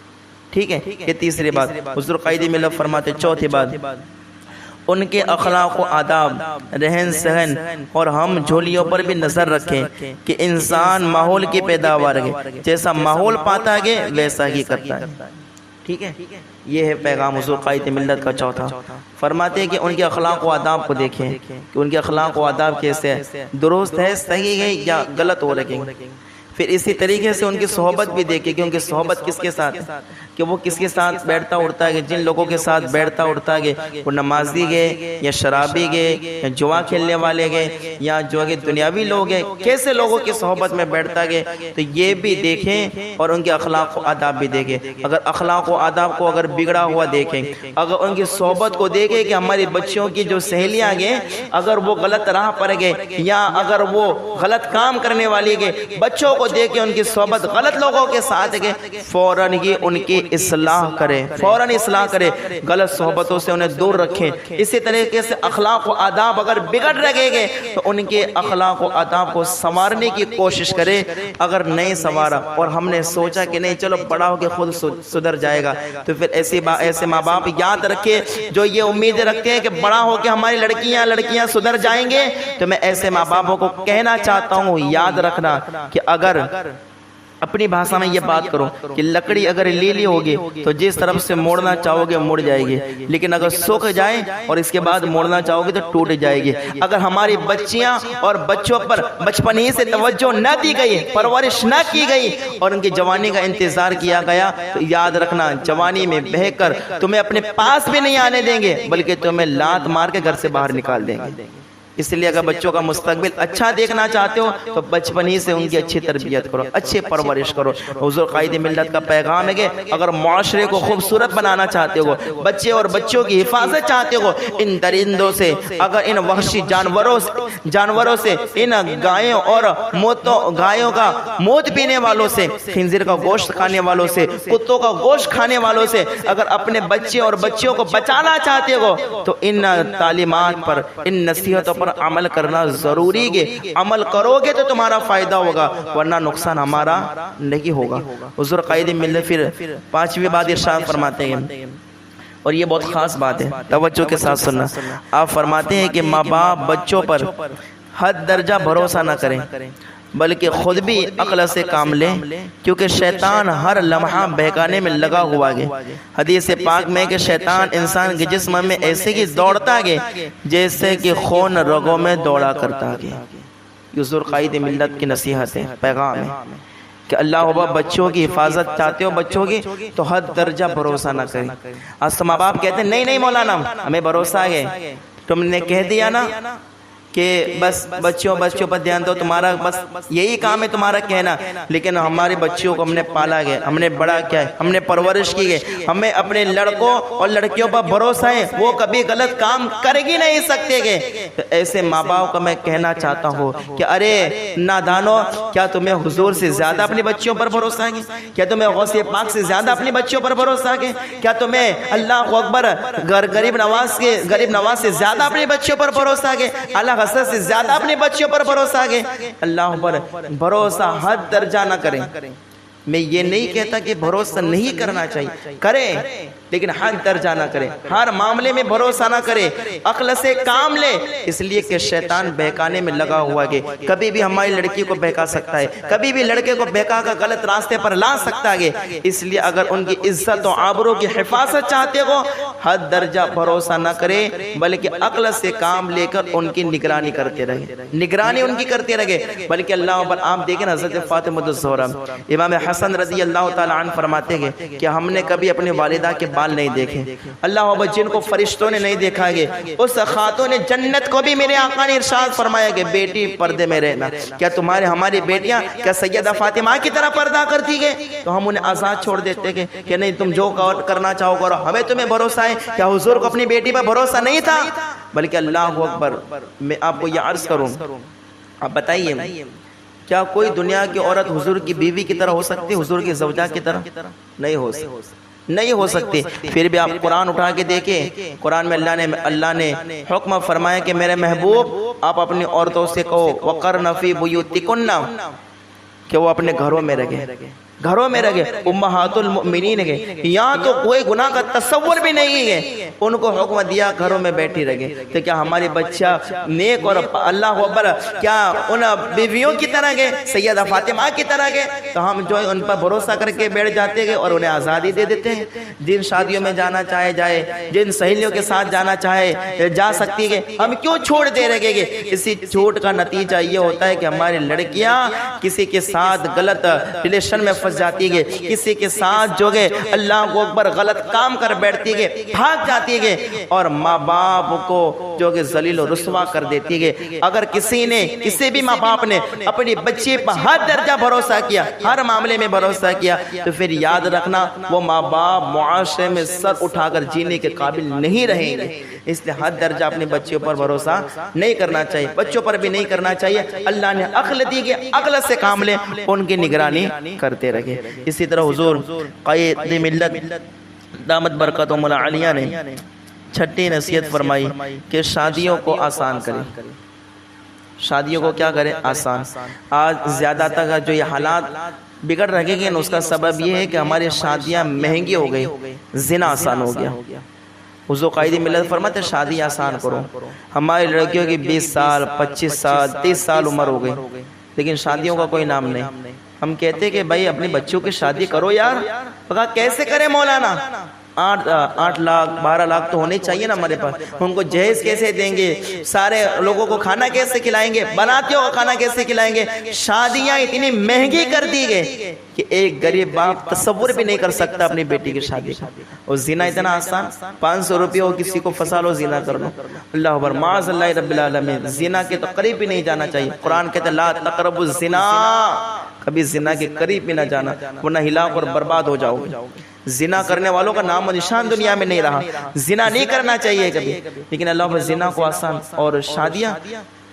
ٹھیک ہے، یہ تیسری بات۔ حضور قائد ملت فرماتے چوتھی بات، ان کے اخلاق و آداب، رہن سہن اور ہم جھولیوں پر بھی نظر رکھیں کہ انسان ماحول کی پیداوار ہے، جیسا ماحول پاتا ہے ویسا ہی کرتا ہے۔ ٹھیک ہے، یہ ہے پیغام حضور قائد ملت کا چوتھا۔ فرماتے ہیں کہ ان کے اخلاق و آداب کو دیکھیں کہ ان کے اخلاق و آداب کیسے ہیں، درست ہے، صحیح ہے یا غلط ہو رہے ہیں۔ پھر اسی طریقے سے ان کی صحبت بھی دیکھیں کہ ان کی صحبت کس کے ساتھ ہے، کہ وہ کس کے ساتھ بیٹھتا اٹھتا ہے، جن لوگوں کے ساتھ بیٹھتا اٹھتا ہے وہ نمازی گئے یا شرابی گئے یا جوا کھیلنے والے گئے یا جو کہ دنیاوی لوگ ہیں، کیسے لوگوں کی صحبت میں بیٹھتا گئے، تو یہ بھی دیکھیں اور ان کے اخلاق و آداب بھی دیکھیں۔ اگر اخلاق و آداب کو اگر بگڑا ہوا دیکھیں، اگر ان کی صحبت کو دیکھیں کہ ہماری بچیوں کی جو سہیلیاں گئے اگر وہ غلط راہ پر گئے یا اگر وہ غلط کام کرنے والی گئے، بچوں کو دیکھ کے ان کی صحبت غلط لوگوں کے ساتھ گئے، فوراً ہی ان کی اصلاح کریں، فوراً اصلاح کریں، غلط صحبتوں سے انہیں دور رکھیں۔ اسی طریقے سے اخلاق و آداب اگر بگڑ رہے گے تو ان کے اخلاق و آداب کو سنوارنے کی کوشش کریں۔ اگر نہیں سنوارا اور ہم نے سوچا کہ نہیں چلو بڑا ہو کے خود سدھر جائے گا تو پھر ایسے ماں باپ یاد رکھے جو یہ امید رکھتے ہیں کہ بڑا ہو کے ہماری لڑکیاں سدھر جائیں گے، تو میں ایسے ماں باپوں کو کہنا چاہتا ہوں یاد رکھنا کہ اگر اپنی بھاشا میں یہ بات کرو کہ لکڑی اگر لیلی ہوگی تو جس طرف سے موڑنا چاہو گے مڑ جائے گی، لیکن اگر سوکھ جائے اور اس کے بعد موڑنا چاہو گے تو ٹوٹ جائے گی۔ اگر ہماری بچیاں اور بچوں پر بچپن ہی سے توجہ نہ دی گئی، پرورش نہ کی گئی اور ان کی جوانی کا انتظار کیا گیا تو یاد رکھنا جوانی میں بہہ کر تمہیں اپنے پاس بھی نہیں آنے دیں گے بلکہ تمہیں لات مار کے گھر سے باہر نکال دیں گے۔ اس لیے اگر بچوں کا مستقبل اچھا دیکھنا چاہتے ہو تو بچپن ہی سے ان کی اچھی تربیت کرو، اچھی پرورش کرو۔ حضور قائد ملت کا پیغام ہے کہ اگر معاشرے کو خوبصورت بنانا چاہتے ہو، بچے اور بچوں کی حفاظت چاہتے ہو، ان درندوں سے، اگر ان وحشی جانوروں سے، ان گایوں کا موت پینے والوں سے، خنزیر کا گوشت کھانے والوں سے، کتوں کا گوشت کھانے والوں سے اگر اپنے بچے اور بچیوں کو بچانا چاہتے ہو تو ان تعلیمات پر، ان نصیحتوں پر عمل کرنا ضروری ہے۔ عمل کرو گے تو تمہارا فائدہ ہوگا ورنہ نقصان ہمارا نہیں ہوگا۔ حضور قائد ملت پھر پانچویں بات ارشاد فرماتے ہیں اور یہ بہت خاص بات ہے، توجہ کے ساتھ سننا۔ آپ فرماتے ہیں کہ ماں باپ بچوں پر حد درجہ بھروسہ نہ کریں، بلکہ خود بھی عقل سے کام لیں، کیونکہ شیطان ہر لمحہ بہکانے میں لگا ہوا ہے۔ حدیث پاک میں کہ شیطان انسان کے جسم میں ایسے ہی دوڑتا ہے جیسے کہ خون رگوں میں دوڑا کرتا ہے۔ یہ حضور قائد ملت کی نصیحت ہے، پیغام ہے کہ اللہ ابا بچوں کی حفاظت چاہتے ہو بچوں کی تو حد درجہ بھروسہ نہ کریں۔ آج تو ماں باپ کہتے ہیں نہیں نہیں مولانا ہمیں بھروسہ ہے، تم نے کہہ دیا نا کہ بس بچوں پر دھیان دو، تمہارا بس یہی کام ہے تمہارا کہنا، لیکن ہمارے بچوں کو ہم نے پالا گیا، ہم نے بڑا کیا ہے، ہم نے پرورش کی گئی، ہمیں اپنے لڑکوں اور لڑکیوں پر بھروسہ ہے، وہ کبھی غلط کام کر ہی نہیں سکتے گے۔ تو ایسے ماں باپ کو میں کہنا چاہتا ہوں کہ ارے نادانو، کیا تمہیں حضور سے زیادہ اپنی بچیوں پر بھروسہ ہے؟ کیا تمہیں غوث پاک سے زیادہ اپنی بچیوں پر بھروسہ ہے؟ کیا تمہیں اللہ اکبر غریب نواز سے زیادہ اپنی بچیوں پر بھروسہ ہے؟ اللہ حضرت سے زیادہ اپنے بچوں پر بھروسہ آگے؟ اللہ پر بھروسہ حد درجہ نہ کریں۔ میں یہ نہیں کہتا کہ بھروسہ نہیں کرنا چاہیے، کریں لیکن حد درجہ نہ کریں، ہر معاملے میں بھروسہ نہ کریں، عقل سے کام لے، اس لیے کہ شیطان بہکانے میں لگا ہوا ہے، کبھی بھی ہماری لڑکی کو بہکا سکتا ہے، کبھی بھی لڑکے کو بہکا کر غلط راستے پر لا سکتا ہے۔ اس لیے اگر ان کی عزت و آبرو کی حفاظت چاہتے ہو حد درجہ بھروسہ نہ کریں، بلکہ عقل سے کام لے کر ان کی نگرانی کرتے رہے، نگرانی ان کی کرتے رہے۔ بلکہ اللہ پر آپ دیکھیں حضرت فاطمہ الزہرا، امام حسن رضی اللہ تعالی عنہ فرماتے ہیں کہ ہم نے کبھی اپنی والدہ کے بال نہیں دیکھے، اللہ اکبر، جن کو فرشتوں نے نہیں دیکھا گے، اس خاتون جنت کو بھی میرے آقا نے ارشاد فرمایا کہ بیٹی پردے میں رہنا۔ کیا ہماری بیٹیاں کیا سیدہ فاطمہ کی طرح پردہ کرتی گئے؟ تو ہم انہیں آزاد چھوڑ دیتے گے کہ نہیں تم جو کرنا چاہو کرو، ہمیں تمہیں بھروسہ ہے۔ کیا حضور کو اپنی بیٹی پر بھروسہ نہیں تھا؟ بلکہ اللہ اکبر، میں آپ کو یہ عرض کروں، آپ بتائیے کیا کوئی دنیا کی عورت حضور کی بیوی کی طرح ہو سکتی، حضور کی زوجہ کی طرح؟ نہیں ہو سکتی، نہیں ہو سکتی۔ پھر بھی آپ قرآن اٹھا کے دیکھیں، قرآن میں اللہ نے حکم فرمایا کہ میرے محبوب آپ اپنی عورتوں سے کہو وَقَرْنَ فِي بُيُوتِكُنَّ، کہ وہ اپنے گھروں میں رہے، گھروں میں رہے، امہات المؤمنین ہے، یہاں تو کوئی گناہ کا تصور بھی نہیں ہے، ان کو حکم دیا گھروں میں بیٹھی رہے۔ تو کیا ہماری بچہ نیک اور اللہ اکبر کیا ان بیویوں کی طرح گئے، سیدہ فاطمہ کی طرح گئے؟ تو ہم جو ان پر بھروسہ کر کے بیٹھ جاتے گئے اور انہیں آزادی دے دیتے ہیں، جن شادیوں میں جانا چاہے جائے، جن سہیلیوں کے ساتھ جانا چاہے جا سکتی ہے، ہم کیوں چھوڑ دے رہے گے؟ اسی چھوٹ کا نتیجہ یہ ہوتا ہے کہ ہماری لڑکیاں کسی کے ساتھ غلط ریلیشن میں جاتی ہے، کسی کے ساتھ جو گے اللہ کو اکبر غلط کام کر بیٹھتی ہے، بھاگ جاتی ہے اور ماں باپ کو جو کہ ذلیل و رسوا کر دیتی ہے۔ اگر کسی بھی ماں باپ نے اپنی بچی پر حد درجہ بھروسہ کیا، ہر معاملے میں بھروسہ کیا، تو پھر یاد رکھنا وہ ماں باپ معاشرے میں سر اٹھا کر جینے کے قابل نہیں رہیں گے۔ اس لیے حد درجہ اپنے بچوں پر بھروسہ نہیں کرنا چاہیے، بچوں پر بھی نہیں کرنا چاہیے۔ اللہ نے عقل دی کہ عقل سے کام لیں، ان کی نگرانی کرتے رہے۔ اسی طرح حضور قائد ملت دامت برکاتہم العالیہ نے چھٹی نصیحت فرمائی کہ شادیوں کو آسان کریں، شادیوں کو کیا کریں؟ آسان۔ آج زیادہ تر جو یہ حالات بگڑ رہے ہیں اس کا سبب یہ ہے کہ ہماری شادیاں مہنگی ہو گئی، زنا آسان ہو گیا۔ حضور قائد ملت فرماتے شادی آسان کرو۔ ہماری لڑکیوں کی 20 سال 25 سال 30 سال عمر ہو گئی، لیکن شادیوں کا کوئی نام نہیں۔ ہم کہتے کہ بھائی اپنی بچوں کی شادی کرو یار، کہا کیسے کریں مولانا؟ 8 لاکھ 12 لاکھ تو ہونے چاہیے نا ہمارے پاس، ان کو جہیز کیسے دیں گے، سارے لوگوں کو کھانا کیسے کھلائیں گے، بناتیوں کو کھانا کیسے کھلائیں گے؟ شادیاں اتنی مہنگی کر دی گئی کہ ایک غریب باپ تصور بھی نہیں کر سکتا اپنی بیٹی کی شادی کا۔ اور زنا اتنا آسان، 500 روپیہ ہو کسی کو پھنسا لو زنا کر لو، اللہ اکبر، معاذ اللہ رب العالمین، زنا کے تو قریب بھی نہیں جانا چاہیے۔ قرآن کہتے لا تقربوا الزنا، کبھی زنا کے قریب بھی نہ جانا ورنہ ہلاک اور برباد ہو جاؤ گے۔ زنا کرنے والوں کا نام و نشان دنیا میں نہیں رہا، زنا نہیں کرنا چاہیے کبھی، لیکن اللہ پر زنا کو آسان۔ اور شادیاں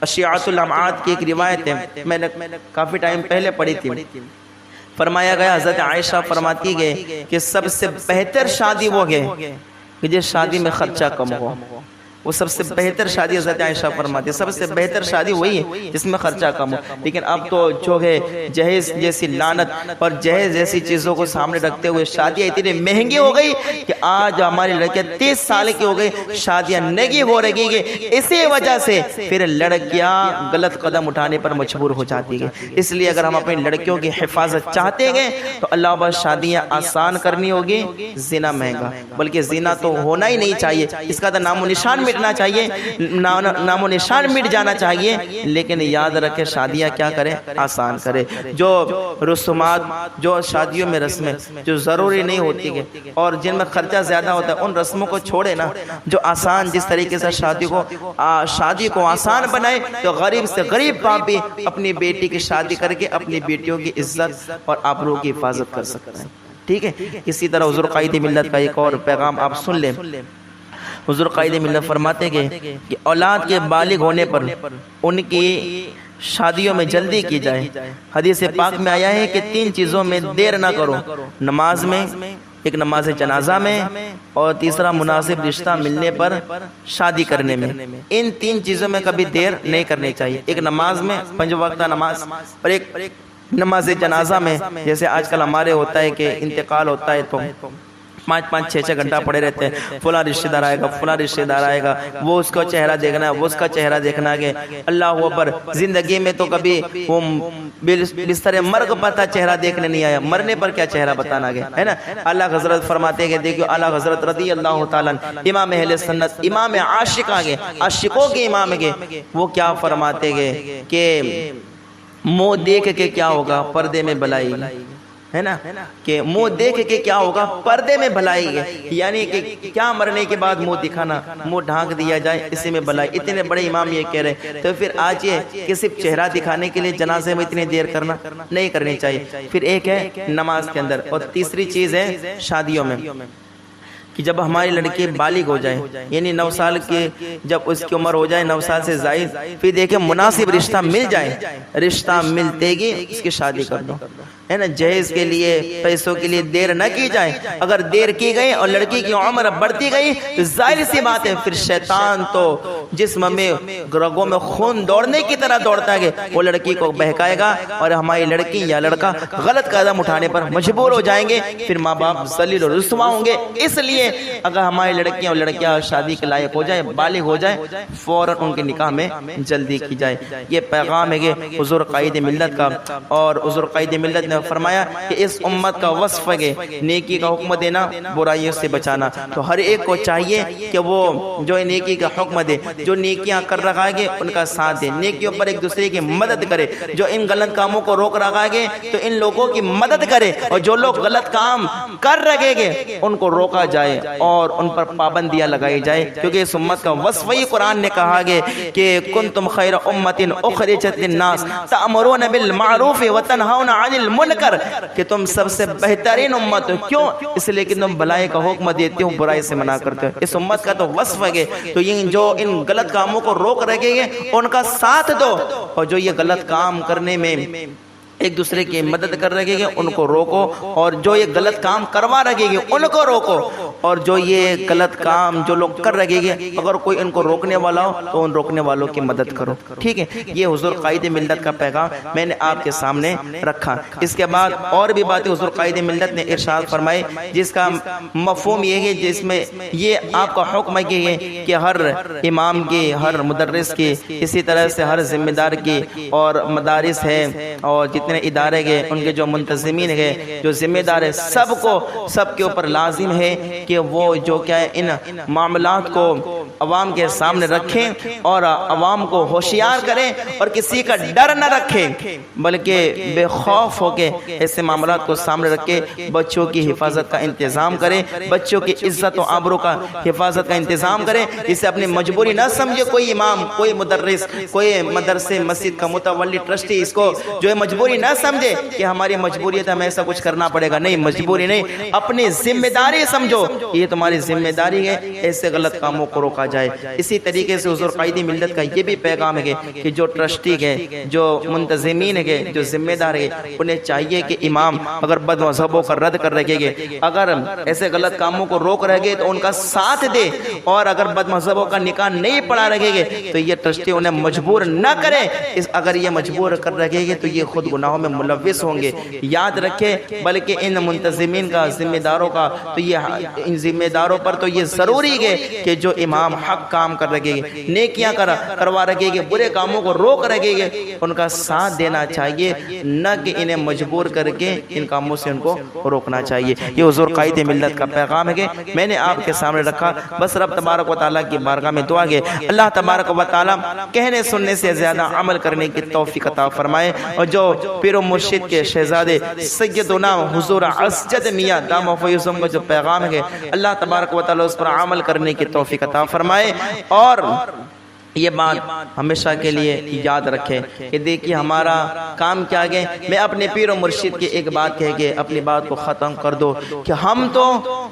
اشیعۃ الامعات کی ایک روایت ہے، میں نے کافی ٹائم پہلے پڑھی تھی، فرمایا گیا حضرت عائشہ فرماتی گئے کہ سب سے بہتر شادی وہ ہے کہ جس شادی میں خرچہ کم ہو، وہ سب سے بہتر شادی حضرت عائشہ فرماتی ہے، سب سے بہتر شادی وہی ہے جس میں خرچہ کم ہو۔ لیکن اب تو جو ہے جہیز جیسی لعنت اور جہیز جیسی چیزوں کو سامنے رکھتے ہوئے شادیاں اتنی مہنگی ہو گئی کہ آج ہماری لڑکیاں 30 سال کی ہو گئی، شادیاں نہیں ہو رہی کہ اسی وجہ سے پھر لڑکیاں غلط قدم اٹھانے پر مجبور ہو جاتی ہیں۔ اس لیے اگر ہم اپنی لڑکیوں کی حفاظت چاہتے ہیں تو اللہ بس شادیاں آسان کرنی ہوگی، زنا مہنگا، بلکہ زنا تو ہونا ہی نہیں چاہیے، اس کا تو نام و نشان مٹنا چاہیے، نام و نشان مٹ جانا چاہیے۔ لیکن یاد رکھے شادیاں کیا کریں؟ آسان کرے۔ جو رسومات، جو شادیوں میں رسمیں جو ضروری نہیں ہوتی ہے اور جن میں خرچہ زیادہ ہوتا ہے، ان رسموں کو چھوڑے نا، جو آسان جس طریقے سے شادی کو آسان بنائے تو غریب سے غریب باپ بھی اپنی بیٹی کی شادی کر کے اپنی بیٹیوں کی عزت اور آبرو کی حفاظت کر سکتا ہے۔ ٹھیک ہے، اسی طرح حضور قائد ملت کا ایک اور پیغام آپ سن لیں۔ حضور قائد ملت فرماتے ہیں کہ اولاد کے بالغ ہونے پر ان کی شادیوں میں جلدی کی جائے۔ حدیث پاک میں آیا ہے کہ 3 چیزوں میں دیر نہ کرو، نماز میں، ایک نماز جنازہ میں، اور تیسرا مناسب رشتہ ملنے پر شادی کرنے میں۔ ان 3 چیزوں میں کبھی دیر نہیں کرنی چاہیے، ایک نماز میں 5 وقتہ نماز، اور ایک نماز جنازہ میں۔ جیسے آج کل ہمارے ہوتا ہے کہ انتقال ہوتا ہے تو 5-5 6-6 گھنٹہ پڑے رہتے ہیں، فلاں رشتہ دار آئے گا، فلاں رشتہ دار آئے گا، وہ اس کا چہرہ دیکھنا ہے، وہ اس کا چہرہ دیکھنا ہے۔ اللہ اکبر، زندگی میں تو کبھی وہ بستر مرگ پر تھا، چہرہ دیکھنے نہیں آیا، مرنے پر کیا چہرہ بتانا گیا ہے نا۔ اللہ حضرت فرماتے ہیں کہ دیکھو اعلیٰ حضرت رضی اللہ تعالیٰ امام اہل سنت، امام عاشق آگے، عاشقوں کے امام کے، وہ کیا فرماتے ہیں کہ منہ دیکھ کے کیا ہوگا؟ پردے میں بلائی ہے نا، کہ منہ دیکھ کے کیا ہوگا؟ پردے میں بھلائی ہے، یعنی کہ کیا مرنے کے بعد منہ دکھانا، منہ ڈھانک دیا جائے، اسی میں بھلائی۔ اتنے بڑے امام یہ کہہ رہے ہیں، تو پھر آج یہ کہ صرف چہرہ دکھانے کے لیے جنازے میں اتنی دیر کرنا نہیں کرنی چاہیے۔ پھر ایک ہے نماز کے اندر، اور تیسری چیز ہے شادیوں میں کہ جب ہماری لڑکی بالغ ہو جائے، یعنی 9 سال کی جب اس کی عمر ہو جائے، 9 سال سے زائد، پھر دیکھیں مناسب رشتہ مل جائے، رشتہ ملتے گی اس کی شادی کر دو، ہے نا۔ جہیز کے لیے، پیسوں کے لیے دیر نہ کی جائے۔ اگر دیر کی گئی اور لڑکی کی عمر بڑھتی گئی تو ظاہر سی بات ہے پھر شیطان تو جسم میں، رگوں میں خون دوڑنے کی طرح دوڑتا ہے، وہ لڑکی کو بہکائے گا اور ہماری لڑکی یا لڑکا غلط قدم اٹھانے پر مجبور ہو جائیں گے، پھر ماں باپ ذلیل و رسوا ہوں گے۔ اس لیے اگر ہماری لڑکیاں اور لڑکیاں شادی کے لائق ہو جائیں، بالغ ہو جائیں، فوراً ان کے نکاح میں جلدی کی جائے۔ یہ پیغام ہے کہ حضور قائد ملت کا، اور حضور قائد ملت نے فرمایا کہ اس امت کا وصف ہے نیکی کا حکم دینا، برائیوں سے بچانا۔ تو ہر ایک کو چاہیے کہ وہ جو نیکی کا حکم دے، جو نیکیاں کر رہا ہے ان کا ساتھ دے، نیکیوں پر ایک دوسرے کی مدد کرے، جو ان غلط کاموں کو روک رہا ہے تو ان لوگوں کی مدد کرے، اور جو لوگ غلط کام کر رہے گے ان کو روکا جائے اور ان پر پابندیاں لگائی جائے، کیونکہ اس امت کا وصف ہی قرآن نے کہا ہے کہ کنتم خیر امت اخرجت للناس تأمرون بالمعروف وتنہون عن المنکر، کہ تم سب سے بہترین امت ہو۔ کیوں؟ اس لیے کہ تم بھلائی کا حکم دیتے ہو، برائی سے منع کرتے ہو۔ اس امت کا تو وصف ہے، تو یہ جو ان غلط کاموں کو روک رہے گے ان کا ساتھ دو، اور جو یہ غلط کام کرنے میں ایک دوسرے کی مدد کر رہے گے ان کو روکو، اور جو یہ غلط کام کروا رہے گے ان کو روکو، اور جو یہ غلط کام جو لوگ کر رہے گے اگر کوئی ان کو روکنے والا ہو تو ان روکنے والوں کی مدد کرو۔ ٹھیک ہے، یہ حضور قائد ملت کا پیغام میں نے آپ کے سامنے رکھا۔ اس کے بعد اور بھی باتیں حضور قائد ملت نے ارشاد فرمائی، جس کا مفہوم یہ ہے، جس میں یہ آپ کا حکم ہے کہ ہر امام کی، ہر مدرس کی، اسی طرح سے ہر ذمہ دار کی، اور مدارس ہے اور جتنے ادارے گئے ان کے جو منتظمین ہیں، جو ذمہ دار ہے، سب کے اوپر لازم ہے کہ وہ جو کیا ہے ان معاملات کو عوام کے سامنے رکھیں اور عوام کو ہوشیار کریں، اور کسی کا ڈر نہ رکھیں بلکہ بے خوف ہو کے ایسے معاملات کو سامنے رکھ کے بچوں کی حفاظت کا انتظام کریں، بچوں کی عزت و آبرو کا حفاظت کا انتظام کریں۔ اسے اپنی مجبوری نہ سمجھے کوئی امام، کوئی مدرس، کوئی مدرسے مسجد کا متولی ٹرسٹی، اس کو جو ہے مجبوری نہ سمجھے کہ ہماری مجبوریت ہے ہمیں ایسا کچھ کرنا پڑے گا. نہیں، مجبوری نہیں، اپنی ذمہ داری سمجھو، یہ تمہاری ذمہ داری ہے، ایسے غلط کاموں کو روکا جائے. اسی طریقے سے حضور قائد ملت کا یہ بھی پیغام ہے کہ جو ٹرسٹی ہے، جو منتظمین ہے، جو ذمہ دار ہے، انہیں چاہیے کہ امام اگر بد مذہبوں کا رد کر رکھے گے، اگر ایسے غلط کاموں کو روک رہے گے تو ان کا ساتھ دے، اور اگر بد مذہبوں کا نکاح نہیں پڑھا رکھے گے تو یہ ٹرسٹی انہیں مجبور نہ کرے. اگر یہ مجبور کر رکھے گے تو یہ خود گناہوں میں ملوث ہوں گے. یاد رکھے، بلکہ ان منتظمین کا، ذمہ داروں کا، تو یہ ان ذمہ داروں پر تو یہ ضروری ہے کہ جو امام حق کام کر رکھے گے، نیکیاں کروا رکھے گے، برے کاموں کو روک رکھے گے، ان کا ساتھ دینا چاہیے، نہ کہ انہیں مجبور کر کے ان کاموں سے ان کو روکنا چاہیے. یہ حضور قائد ملت کا پیغام ہے کہ میں نے آپ کے سامنے رکھا. بس رب تبارک و تعالیٰ کی بارگاہ میں دعا ہے اللہ تبارک و تعالیٰ کہنے سننے سے زیادہ عمل کرنے کی توفیق عطا فرمائے. اور جو پیر و مرشد کے شہزادے سیدنا حضور اسجد میاں دامہ فیضم کا جو پیغام ہے اللہ تبارک و تعالیٰ اس پر عمل کرنے کی توفیق عطا فرمائے. اور یہ بات ہمیشہ کے لیے یاد رکھے کہ دیکھیے ہمارا کام کیا ہے. میں اپنے پیر و مرشد کی ایک بات کہہ کے اپنی بات کو ختم کر دو کہ ہم تو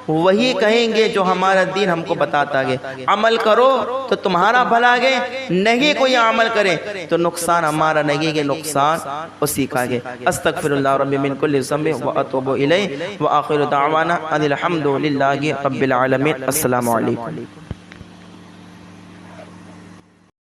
وہی کہیں گے جو ہمارا دین ہم کو بتاتا ہے. عمل کرو تو تمہارا بھلا ہے، نہیں کوئی عمل کرے تو نقصان ہمارا نہیں ہے، نقصان اسی کا ہے. استغفر اللہ ربی من کل ذنب واتوب الیہ، وآخر دعوانا ان الحمد للہ رب العالمین. السلام علیکم.